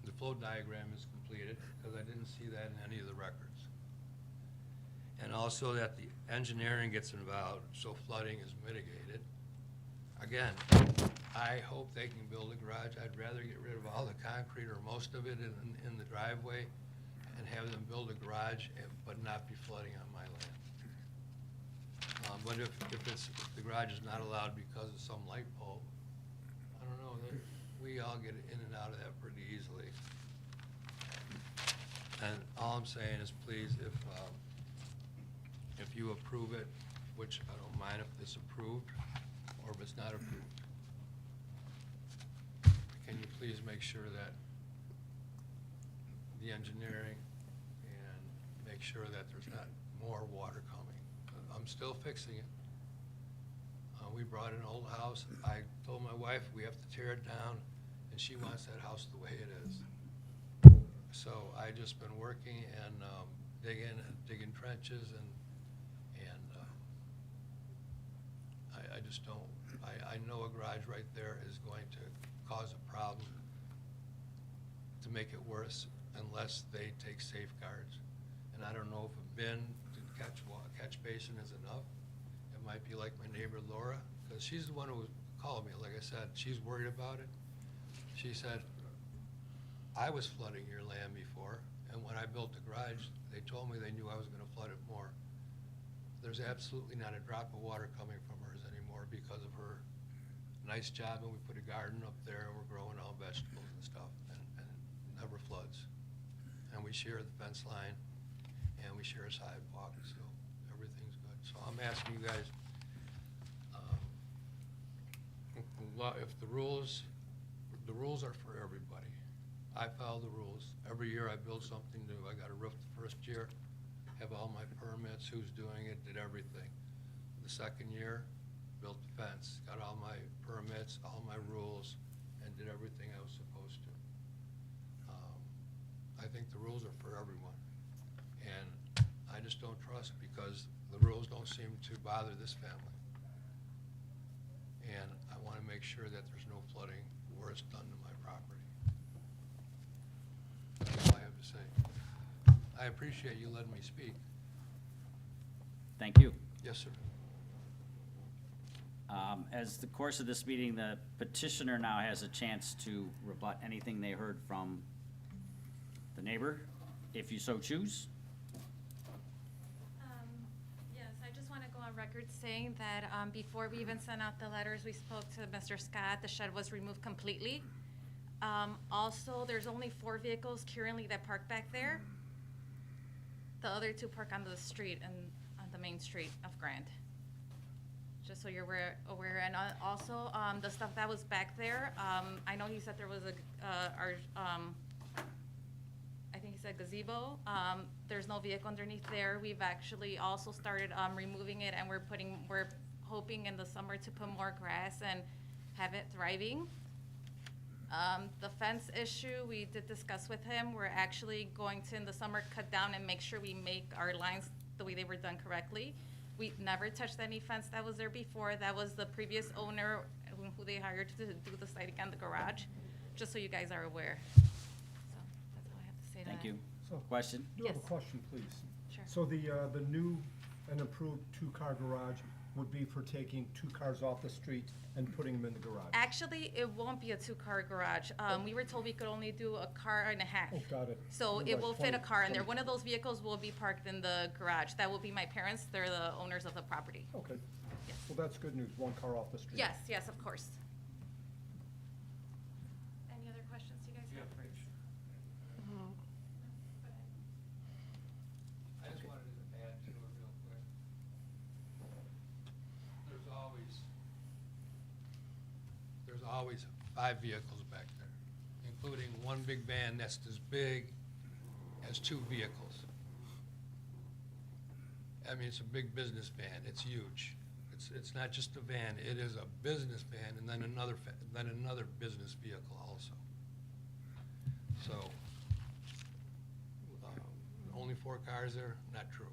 the flow diagram is completed, because I didn't see that in any of the records. And also that the engineering gets involved, so flooding is mitigated. Again, I hope they can build a garage. I'd rather get rid of all the concrete or most of it in the driveway and have them build a garage, but not be flooding on my land. But if the garage is not allowed because of some light pole, I don't know, then we all get in and out of that pretty easily. And all I'm saying is, please, if you approve it, which I don't mind if it's approved, or if it's not approved, can you please make sure that the engineering and make sure that there's not more water coming? I'm still fixing it. We brought an old house. I told my wife we have to tear it down, and she wants that house the way it is. So I just been working and digging trenches, and I just don't, I know a garage right there is going to cause a problem to make it worse unless they take safeguards. And I don't know if a bin to catch basin is enough. It might be like my neighbor Laura, because she's the one who called me. Like I said, she's worried about it. She said, I was flooding your land before, and when I built the garage, they told me they knew I was gonna flood it more. There's absolutely not a drop of water coming from hers anymore because of her nice job, and we put a garden up there, and we're growing all vegetables and stuff, and it never floods. And we share the fence line, and we share a sidewalk, so everything's good. So I'm asking you guys, if the rules are for everybody. I follow the rules. Every year I build something new. I got a roof the first year, have all my permits, who's doing it, did everything. The second year, built the fence, got all my permits, all my rules, and did everything I was supposed to. I think the rules are for everyone. And I just don't trust because the rules don't seem to bother this family. And I want to make sure that there's no flooding where it's done to my property. That's all I have to say. I appreciate you letting me speak. Thank you. Yes, sir. As the course of this meeting, the petitioner now has a chance to rebut anything they heard from the neighbor, if you so choose. Yes, I just want to go on record saying that before we even sent out the letters, we spoke to Mr. Scott. The shed was removed completely. Also, there's only 4 vehicles currently that park back there. The other 2 park on the street and on the main street of Grand. Just so you're aware. And also, the stuff that was back there, I know he said there was I think he said gazebo. There's no vehicle underneath there. We've actually also started removing it, and we're hoping in the summer to put more grass and have it thriving. The fence issue, we did discuss with him. We're actually going to, in the summer, cut down and make sure we make our lines the way they were done correctly. We never touched any fence that was there before. That was the previous owner who they hired to do the siding on the garage, just so you guys are aware. So that's all I have to say to that. Thank you. So, Question? I do have a Yes. question, please. Sure. So the new and improved 2-car garage would be for taking 2 cars off the street and putting them in the garage? Actually, it won't be a 2-car garage. We were told we could only do a car and a half. Oh, got it. So You're it right, will fit a 20 car in there. 20. One of those vehicles will be parked in the garage. That will be my parents. They're the owners of the property. Okay. Yes. Well, that's good news, 1 car off the street. Yes, yes, of course. Any other questions you guys have? I just wanted to add to it real quick. There's always 5 vehicles back there, including one big van that's as big as 2 vehicles. I mean, it's a big business van. It's huge. It's not just a van. It is a business van and then another business vehicle also. So, only 4 cars there? Not true.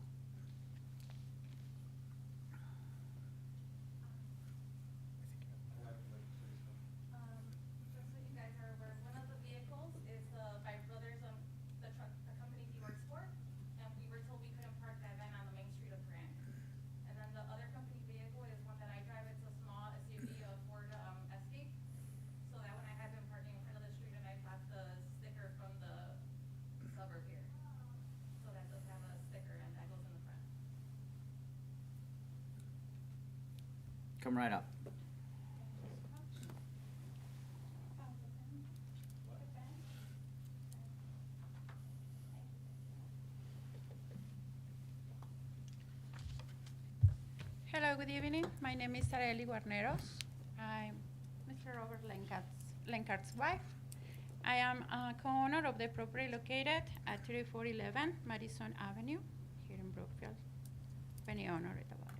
Just so you guys are aware, one of the vehicles is my brother's, the truck, the company he works for, and we were told we couldn't park that van on the main street of Grand. And then the other company vehicle is one that I drive. It's a small SUV, a Ford Escape. So that one I have been parking in front of the street, and I got the sticker from the suburb here. So that does have a sticker, and that goes in the front. Come right up. Hello, good evening. My name is Arely Guarneros. I'm Mr. Robert Lenkart's wife. I am a co-owner of the property located at 3411 Madison Avenue here in Brookfield. very honored about it.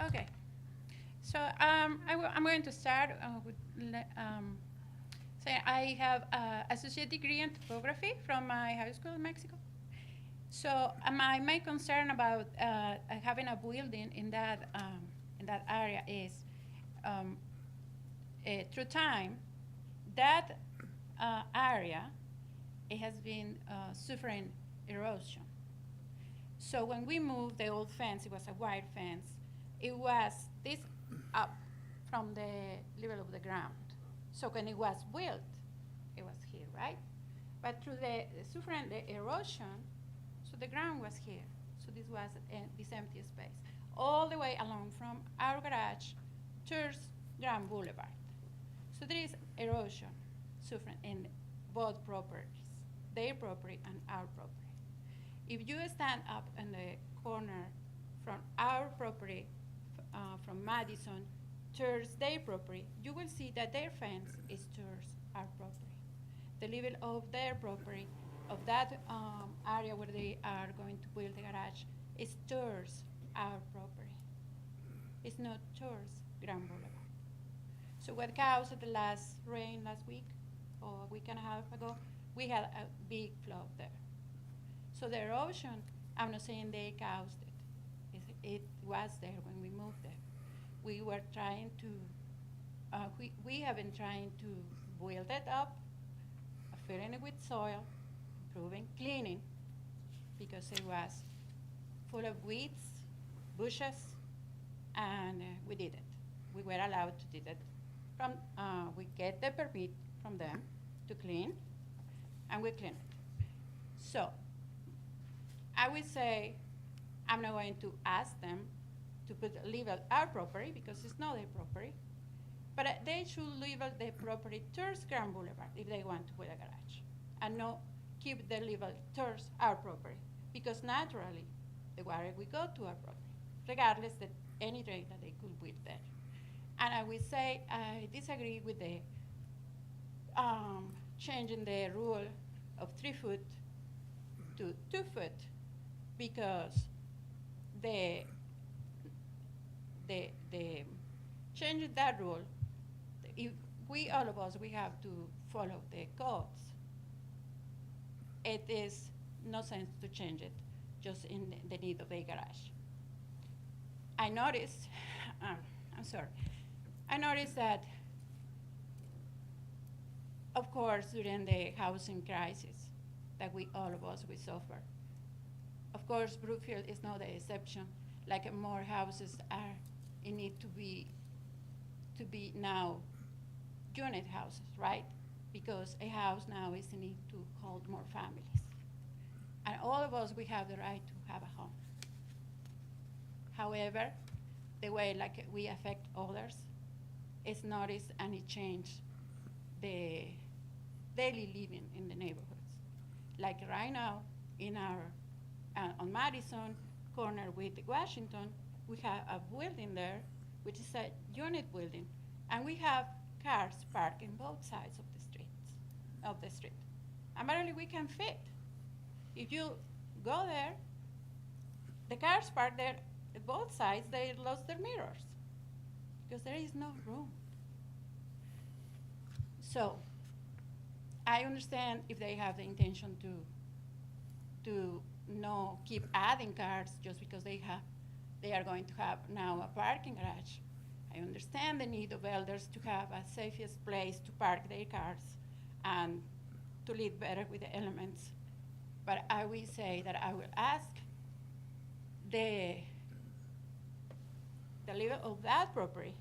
Okay, so I'm going to start with saying I have an associate degree in topography from my high school in Mexico. So my main concern about having a building in that area is through time, that area, it has been suffering erosion. So when we moved the old fence, it was a wire fence, it was this up from the level of the ground. So when it was built, it was here, right? But through the suffering the erosion, so the ground was here. So this was this empty space. All the way along from our garage towards Grand Boulevard. So there is erosion suffering in both properties, their property and our property. If you stand up in the corner from our property, from Madison towards their property, you will see that their fence is towards our property. The level of their property, of that area where they are going to build the garage, is towards our property. It's not towards Grand Boulevard. So what caused the last rain last week, or a week and a half ago, we had a big flood there. So the erosion, I'm not saying they caused it. It was there when we moved there. We were trying to, we have been trying to build it up, filling it with soil, improving, cleaning, because it was full of weeds, bushes, and we did it. We were allowed to do it. From, we get the permit from them to clean, and we clean it. So, I would say, I'm not going to ask them to leave our property because it's not their property, but they should leave the property towards Grand Boulevard if they want to put a garage, and not keep the level towards our property, because naturally the water will go to our property, regardless of any drain that they could build there. And I will say I disagree with the changing the rule of 3 foot to 2 foot, because the changing that rule, if we, all of us, we have to follow the codes. It is no sense to change it just in the need of the garage. I noticed, I'm sorry, I noticed that, of course, during the housing crisis that we, all of us, we suffer. Of course, Brookfield is not the exception. Like more houses are in need to be now unit houses, right? Because a house now is in need to hold more families. And all of us, we have the right to have a home. However, the way like we affect others is noticed, and it changed the daily living in the neighborhoods. Like right now, in our, on Madison, corner with Washington, we have a building there, which is a unit building, and we have cars parked in both sides of the street. Apparently, we can fit. If you go there, the cars parked there at both sides, they lost their mirrors because there is no room. So, I understand if they have the intention to no keep adding cars just because they are going to have now a parking garage. I understand the need of elders to have a safest place to park their cars and to live better with the elements. But I will say that I will ask the level of that property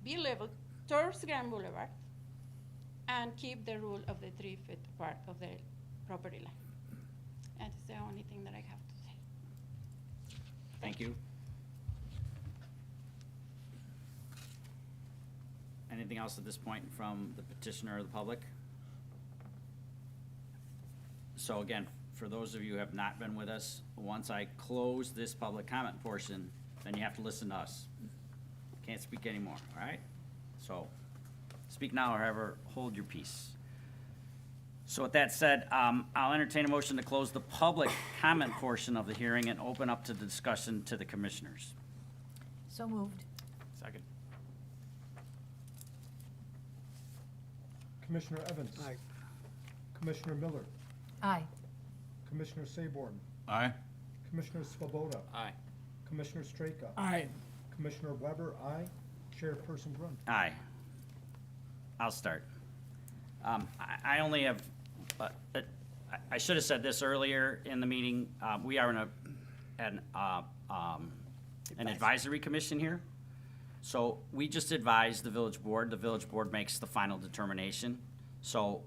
be leveled towards Grand Boulevard and keep the rule of the 3 feet apart of the property line. That is the only thing that I have to say. Thank you. Anything else at this point from the petitioner or the public? So again, for those of you who have not been with us, once I close this public comment portion, then you have to listen to us. Can't speak anymore, all right? So, speak now or ever hold your peace. So with that said, I'll entertain a motion to close the public comment portion of the hearing and open up to the discussion to the commissioners. So moved. Second. Commissioner Evans. Aye. Commissioner Miller. Aye. Commissioner Sayborn. Aye. Commissioner Svoboda. Aye. Commissioner Straka. Aye. Commissioner Weber, aye. Chairperson Grund. Aye. I'll start. I only have, I should have said this earlier in the meeting. We are in an advisory commission here. So we just advise the village board. The village board makes the final determination. So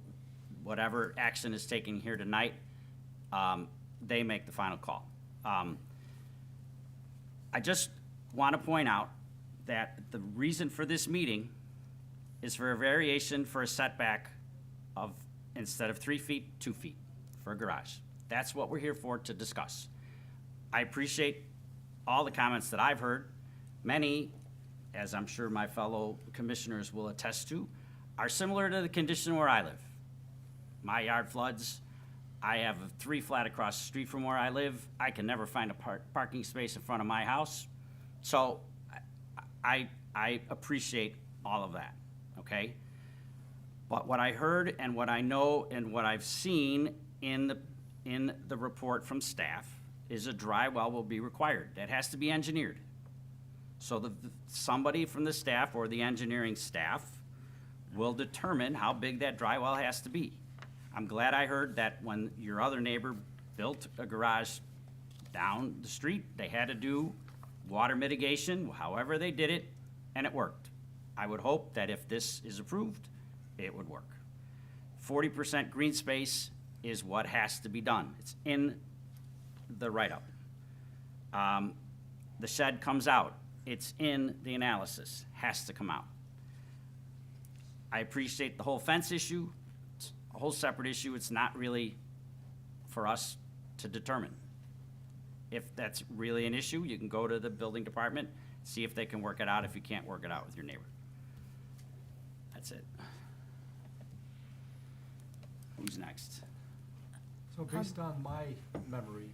whatever action is taken here tonight, they make the final call. I just want to point out that the reason for this meeting is for a variation for a setback of, instead of 3 feet, 2 feet for a garage. That's what we're here for, to discuss. I appreciate all the comments that I've heard. Many, as I'm sure my fellow commissioners will attest to, are similar to the condition where I live. My yard floods. I have a 3 flat across the street from where I live. I can never find a parking space in front of my house. So I appreciate all of that, okay? But what I heard and what I know and what I've seen in the report from staff is a dry well will be required. That has to be engineered. So somebody from the staff or the engineering staff will determine how big that dry well has to be. I'm glad I heard that when your other neighbor built a garage down the street, they had to do water mitigation, however they did it, and it worked. I would hope that if this is approved, it would work. 40% green space is what has to be done. It's in the write-up. The shed comes out. It's in the analysis, has to come out. I appreciate the whole fence issue. It's a whole separate issue. It's not really for us to determine. If that's really an issue, you can go to the building department, see if they can work it out if you can't work it out with your neighbor. That's it. Who's next? So based on my memory,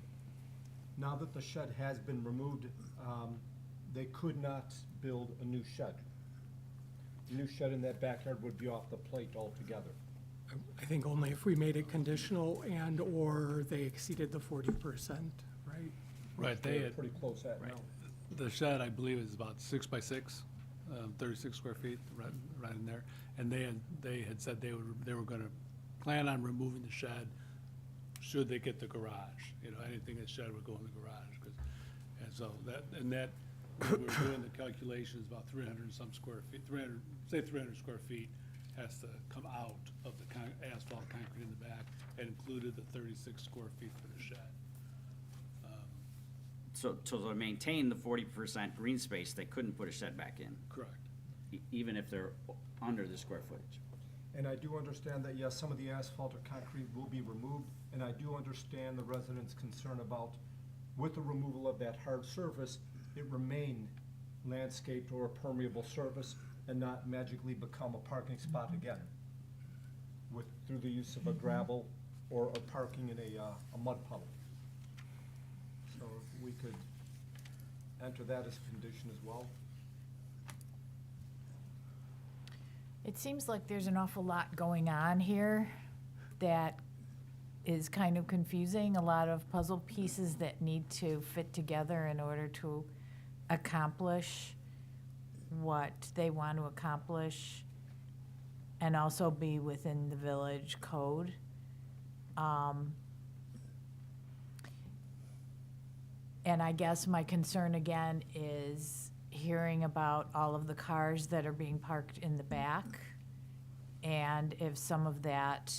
now that the shed has been removed, they could not build a new shed. A new shed in that backyard would be off the plate altogether. I think only if we made it conditional and/or they exceeded the 40%, right? Right, they They're had, pretty close at now. the shed, I believe, is about 6 by 6, 36 square feet, right in there. And they had said they were gonna plan on removing the shed should they get the garage. You know, anything in the shed would go in the garage. And so that, we were doing the calculations, about 300 and some square feet, 300 square feet has to come out of the asphalt concrete in the back, and included the 36 square feet for the shed. So to maintain the 40% green space, they couldn't put a shed back in, Correct. even if they're under the square footage. And I do understand that, yes, some of the asphalt or concrete will be removed, and I do understand the residents' concern about, with the removal of that hard surface, it remain landscaped or a permeable surface and not magically become a parking spot again through the use of a gravel or a parking in a mud puddle. So if we could enter that as a condition as well. It seems like there's an awful lot going on here that is kind of confusing, a lot of puzzle pieces that need to fit together in order to accomplish what they want to accomplish and also be within the village code. And I guess my concern again is hearing about all of the cars that are being parked in the back. And if some of that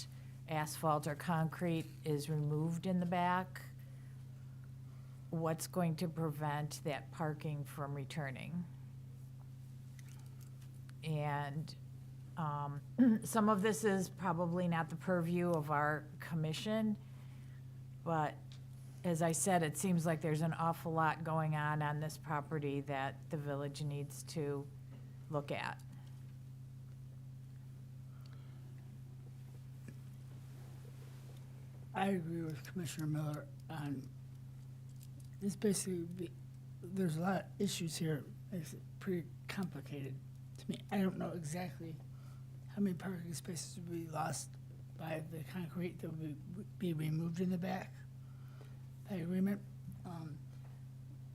asphalt or concrete is removed in the back, what's going to prevent that parking from returning? And some of this is probably not the purview of our commission, But as I said, it seems like there's an awful lot going on this property that the village needs to look at. I agree with Commissioner Miller on, this basically, there's a lot of issues here. It's pretty complicated to me. I don't know exactly how many parking spaces would be lost by the concrete that would be removed in the back by agreement.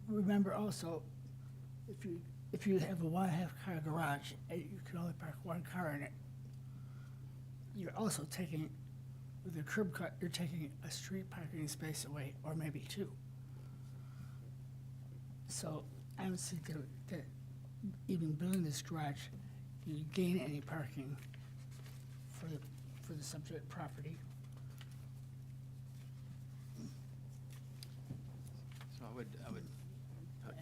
Remember also, if you have a 1.5 car garage, you can only park 1 car in it. You're also taking, with the curb cut, you're taking a street parking space away, or maybe 2. So I don't think that even building this garage, you gain any parking for the subject property. So I would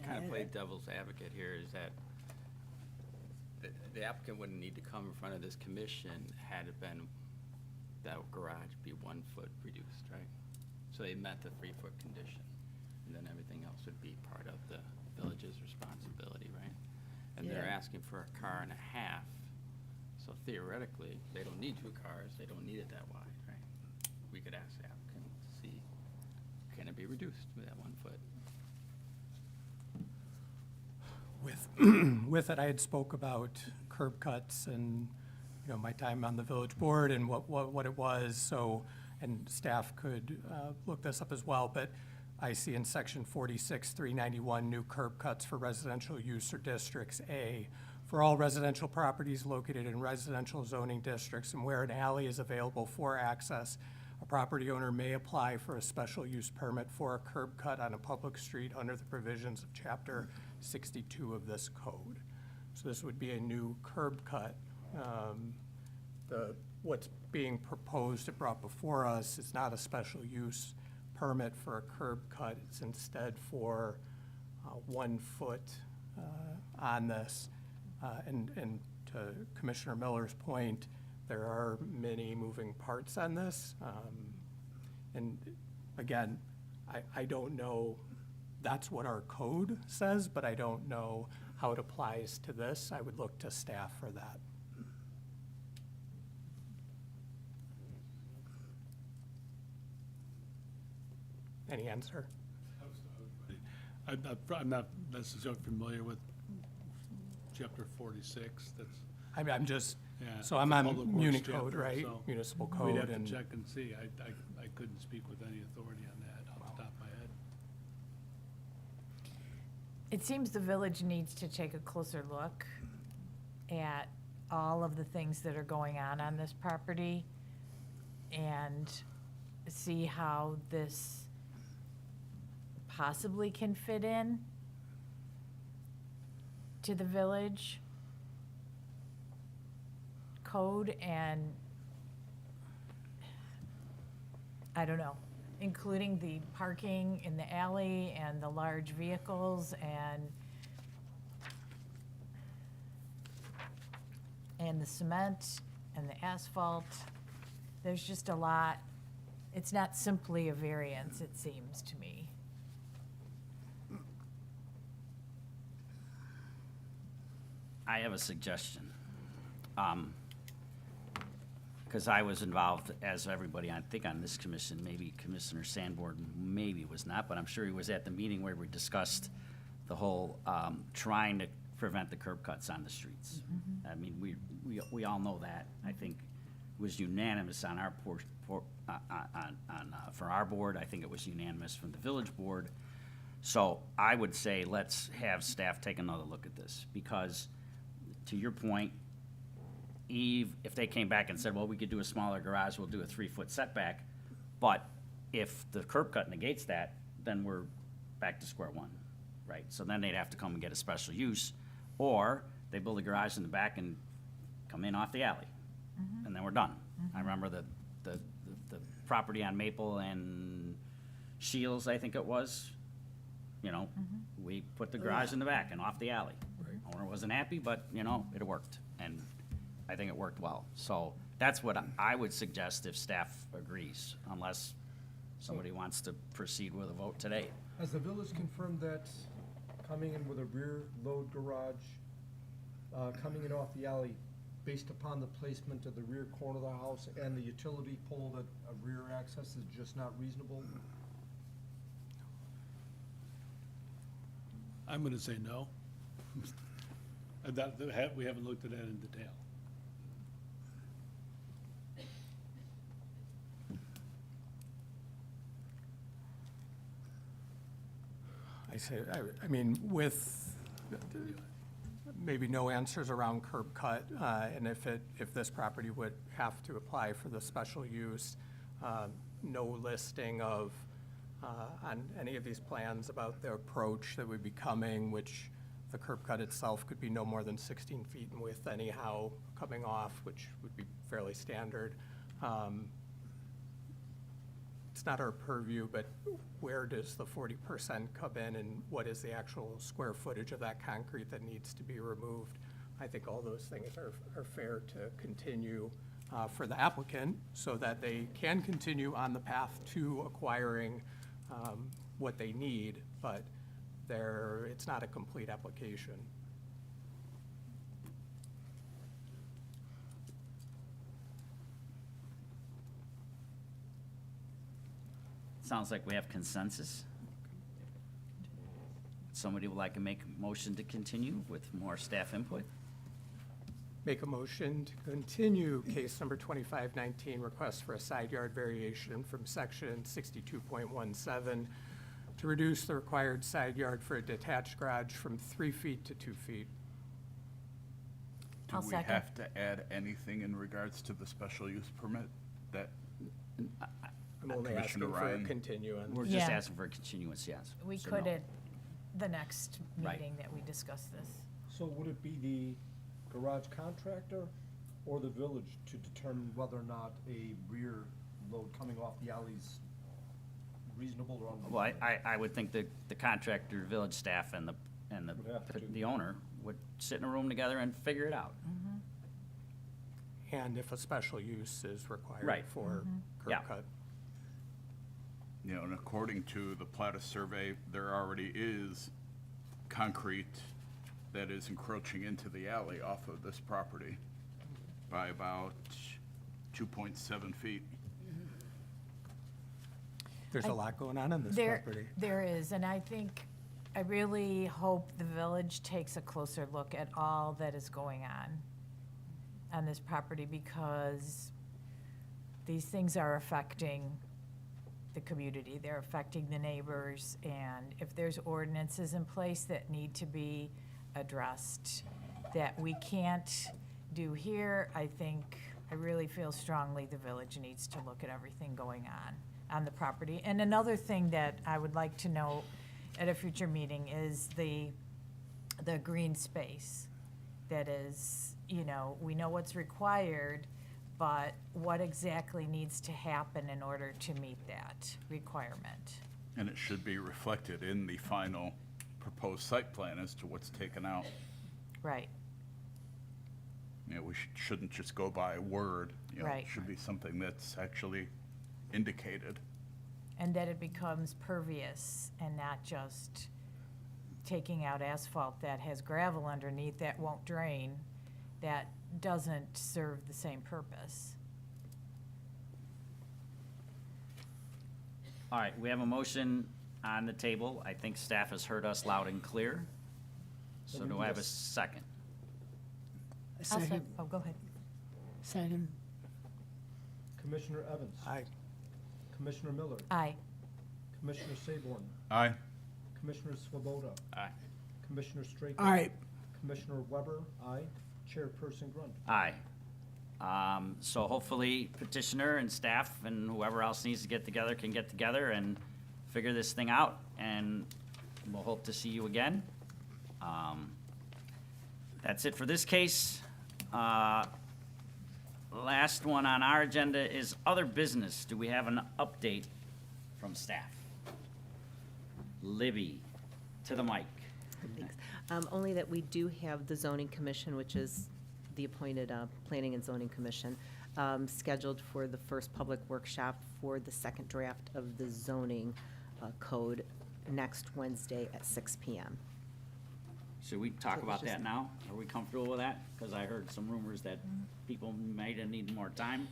kind of play devil's advocate here, is that the applicant wouldn't need to come in front of this commission had it been that garage be 1 foot reduced, right? So they met the 3-foot condition, and then everything else would be part of the village's responsibility, right? And they're Yeah. asking for a car and a half, so theoretically, they don't need 2 cars, they don't need it that wide, right? We could ask the applicant to see, can it be reduced with that 1 foot? With it, I had spoke about curb cuts and, my time on the village board and what it was, so, and staff could look this up as well, but I see in section 46-391, new curb cuts for residential use or districts A, for all residential properties located in residential zoning districts and where an alley is available for access, a property owner may apply for a special use permit for a curb cut on a public street under the provisions of chapter 62 of this code. So this would be a new curb cut. What's being proposed and brought before us is not a special use permit for a curb cut. It's instead for 1 foot on this. And to Commissioner Miller's point, there are many moving parts on this. And again, I don't know, that's what our code says, but I don't know how it applies to this. I would look to staff for that. Any answer? I'm not necessarily familiar with chapter 46, that's. I'm just, Yeah, so I'm it's a on public works Muni chapter, code, right? so Municipal We'd code have to and. check and see. I couldn't speak with any authority on that off the top of my head. It seems the village needs to take a closer look at all of the things that are going on this property and see how this possibly can fit in to the village code and, I don't know, including the parking in the alley and the large vehicles and the cement and the asphalt. There's just a lot. It's not simply a variance, it seems to me. I have a suggestion. Because I was involved, as everybody, I think, on this commission, maybe Commissioner Sanborn maybe was not, but I'm sure he was at the meeting where we discussed the whole trying to prevent the curb cuts on the streets. I mean, we all know that. I think it was unanimous on our for our board. I think it was unanimous from the village board. So I would say let's have staff take another look at this, because to your point, Eve, if they came back and said, well, we could do a smaller garage, we'll do a 3-foot setback, but if the curb cut negates that, then we're back to square one, right? So then they'd have to come and get a special use, or they build a garage in the back and come in off the alley, and then we're done. I remember the property on Maple and Shields, I think it was, we put the garage in the back and off the alley. Owner wasn't happy, but, it worked, and I think it worked well. So that's what I would suggest if staff agrees, unless somebody wants to proceed with a vote today. Has the village confirmed that coming in with a rear load garage, coming in off the alley, based upon the placement of the rear corner of the house and the utility pole, that a rear access is just not reasonable? I'm gonna say no. And we haven't looked at that in detail. I mean, with maybe no answers around curb cut, and if this property would have to apply for the special use, no listing of, on any of these plans about the approach that would be coming, which the curb cut itself could be no more than 16 feet in width anyhow, coming off, which would be fairly standard. It's not our purview, but where does the 40% come in, and what is the actual square footage of that concrete that needs to be removed? I think all those things are fair to continue for the applicant, so that they can continue on the path to acquiring what they need, but it's not a complete application. Sounds like we have consensus. Somebody would like to make a motion to continue with more staff input? Make a motion to continue case number 2519, request for a side yard variation from section 62.17 to reduce the required side yard for a detached garage from 3 feet to 2 feet. Do I'll we second. have to add anything in regards to the special use permit? That, I'm only Commissioner asking for a Ryan. continuance. We're just Yeah. asking for a continuance, yes. We So could no. at the next Right. meeting that we discuss this. So would it be the garage contractor or the village to determine whether or not a rear load coming off the alley is reasonable or unreasonable? Well, I would think that the contractor, village staff, and Would have to. the owner would sit in a room together and figure it out. And if a special use is required Right. for Yeah. curb cut. you know, and according to the Plata survey, there already is concrete that is encroaching into the alley off of this property by about 2.7 feet. There's a lot going on in this There, property. there is, and I really hope the village takes a closer look at all that is going on this property, because these things are affecting the community, they're affecting the neighbors, and if there's ordinances in place that need to be addressed that we can't do here, I really feel strongly the village needs to look at everything going on the property. And another thing that I would like to know at a future meeting is the green space. That is, we know what's required, but what exactly needs to happen in order to meet that requirement? And it should be reflected in the final proposed site plan as to what's taken out. Right, You know, we shouldn't just go by word. You know, Right. It should be something that's actually indicated. and that it becomes pervious and not just taking out asphalt that has gravel underneath that won't drain, that doesn't serve the same purpose. All right, we have a motion on the table. I think staff has heard us loud and clear. So Let me do I have a just- second? Oh, go ahead. Second. Commissioner Evans? Aye. Commissioner Miller? Aye. Commissioner Saborn? Aye. Commissioner Swoboda? Aye. Commissioner Straker? All right. Commissioner Weber? Aye. Chairperson Grunt? Aye. So hopefully petitioner and staff and whoever else needs to get together can get together and figure this thing out, and we'll hope to see you again. That's it for this case. Last one on our agenda is other business. Do we have an update from staff? Libby, to the mic. Thanks. Only that we do have the zoning commission, which is the appointed Planning and Zoning Commission, scheduled for the first public workshop for the second draft of the zoning code next Wednesday at 6 PM. Should we talk So about it's just- that now? Are we comfortable with that? Because I heard some rumors that people might need more time.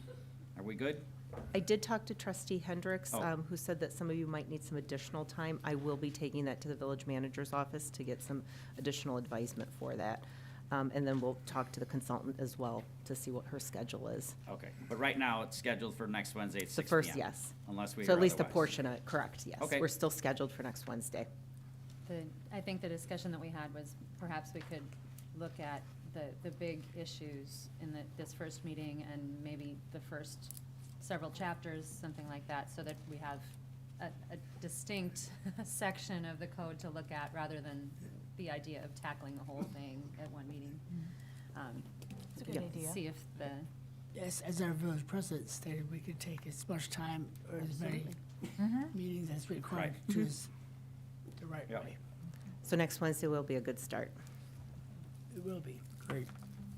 Are we good? I did talk to trustee Hendricks, Oh. who said that some of you might need some additional time. I will be taking that to the village manager's office to get some additional advisement for that. And then we'll talk to the consultant as well to see what her schedule is. Okay, but right now, it's scheduled for next Wednesday at The 6 first, PM. yes. Unless we So hear at least a otherwise. portion of it, correct, yes. Okay. We're still scheduled for next Wednesday. I think the discussion that we had was perhaps we could look at the big issues in this first meeting and maybe the first several chapters, something like that, so that we have a distinct section of the code to look at rather than the idea of tackling the whole thing at one meeting. It's a good Yep. idea. See if the, Yes, as our village president stated, we could take as much time or as many meetings as required Right. to choose the right Yep. way. So next Wednesday will be a good start. It will be. Great.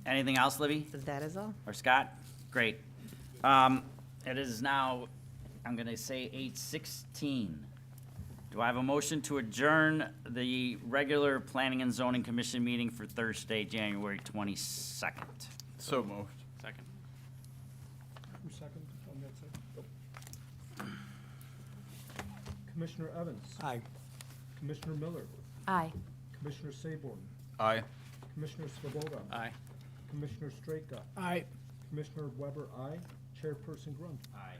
Anything else, Libby? That is all. Or Scott? Great. It is now, I'm gonna say 8:16. Do I have a motion to adjourn the regular Planning and Zoning Commission meeting for Thursday, January 22nd? So moved. Second. Who's second on that side? Commissioner Evans. Aye. Commissioner Miller. Aye. Commissioner Sayborn. Aye. Commissioner Svoboda. Aye. Commissioner Straka. All right. Commissioner Weber, aye. Chairperson Grund. Aye.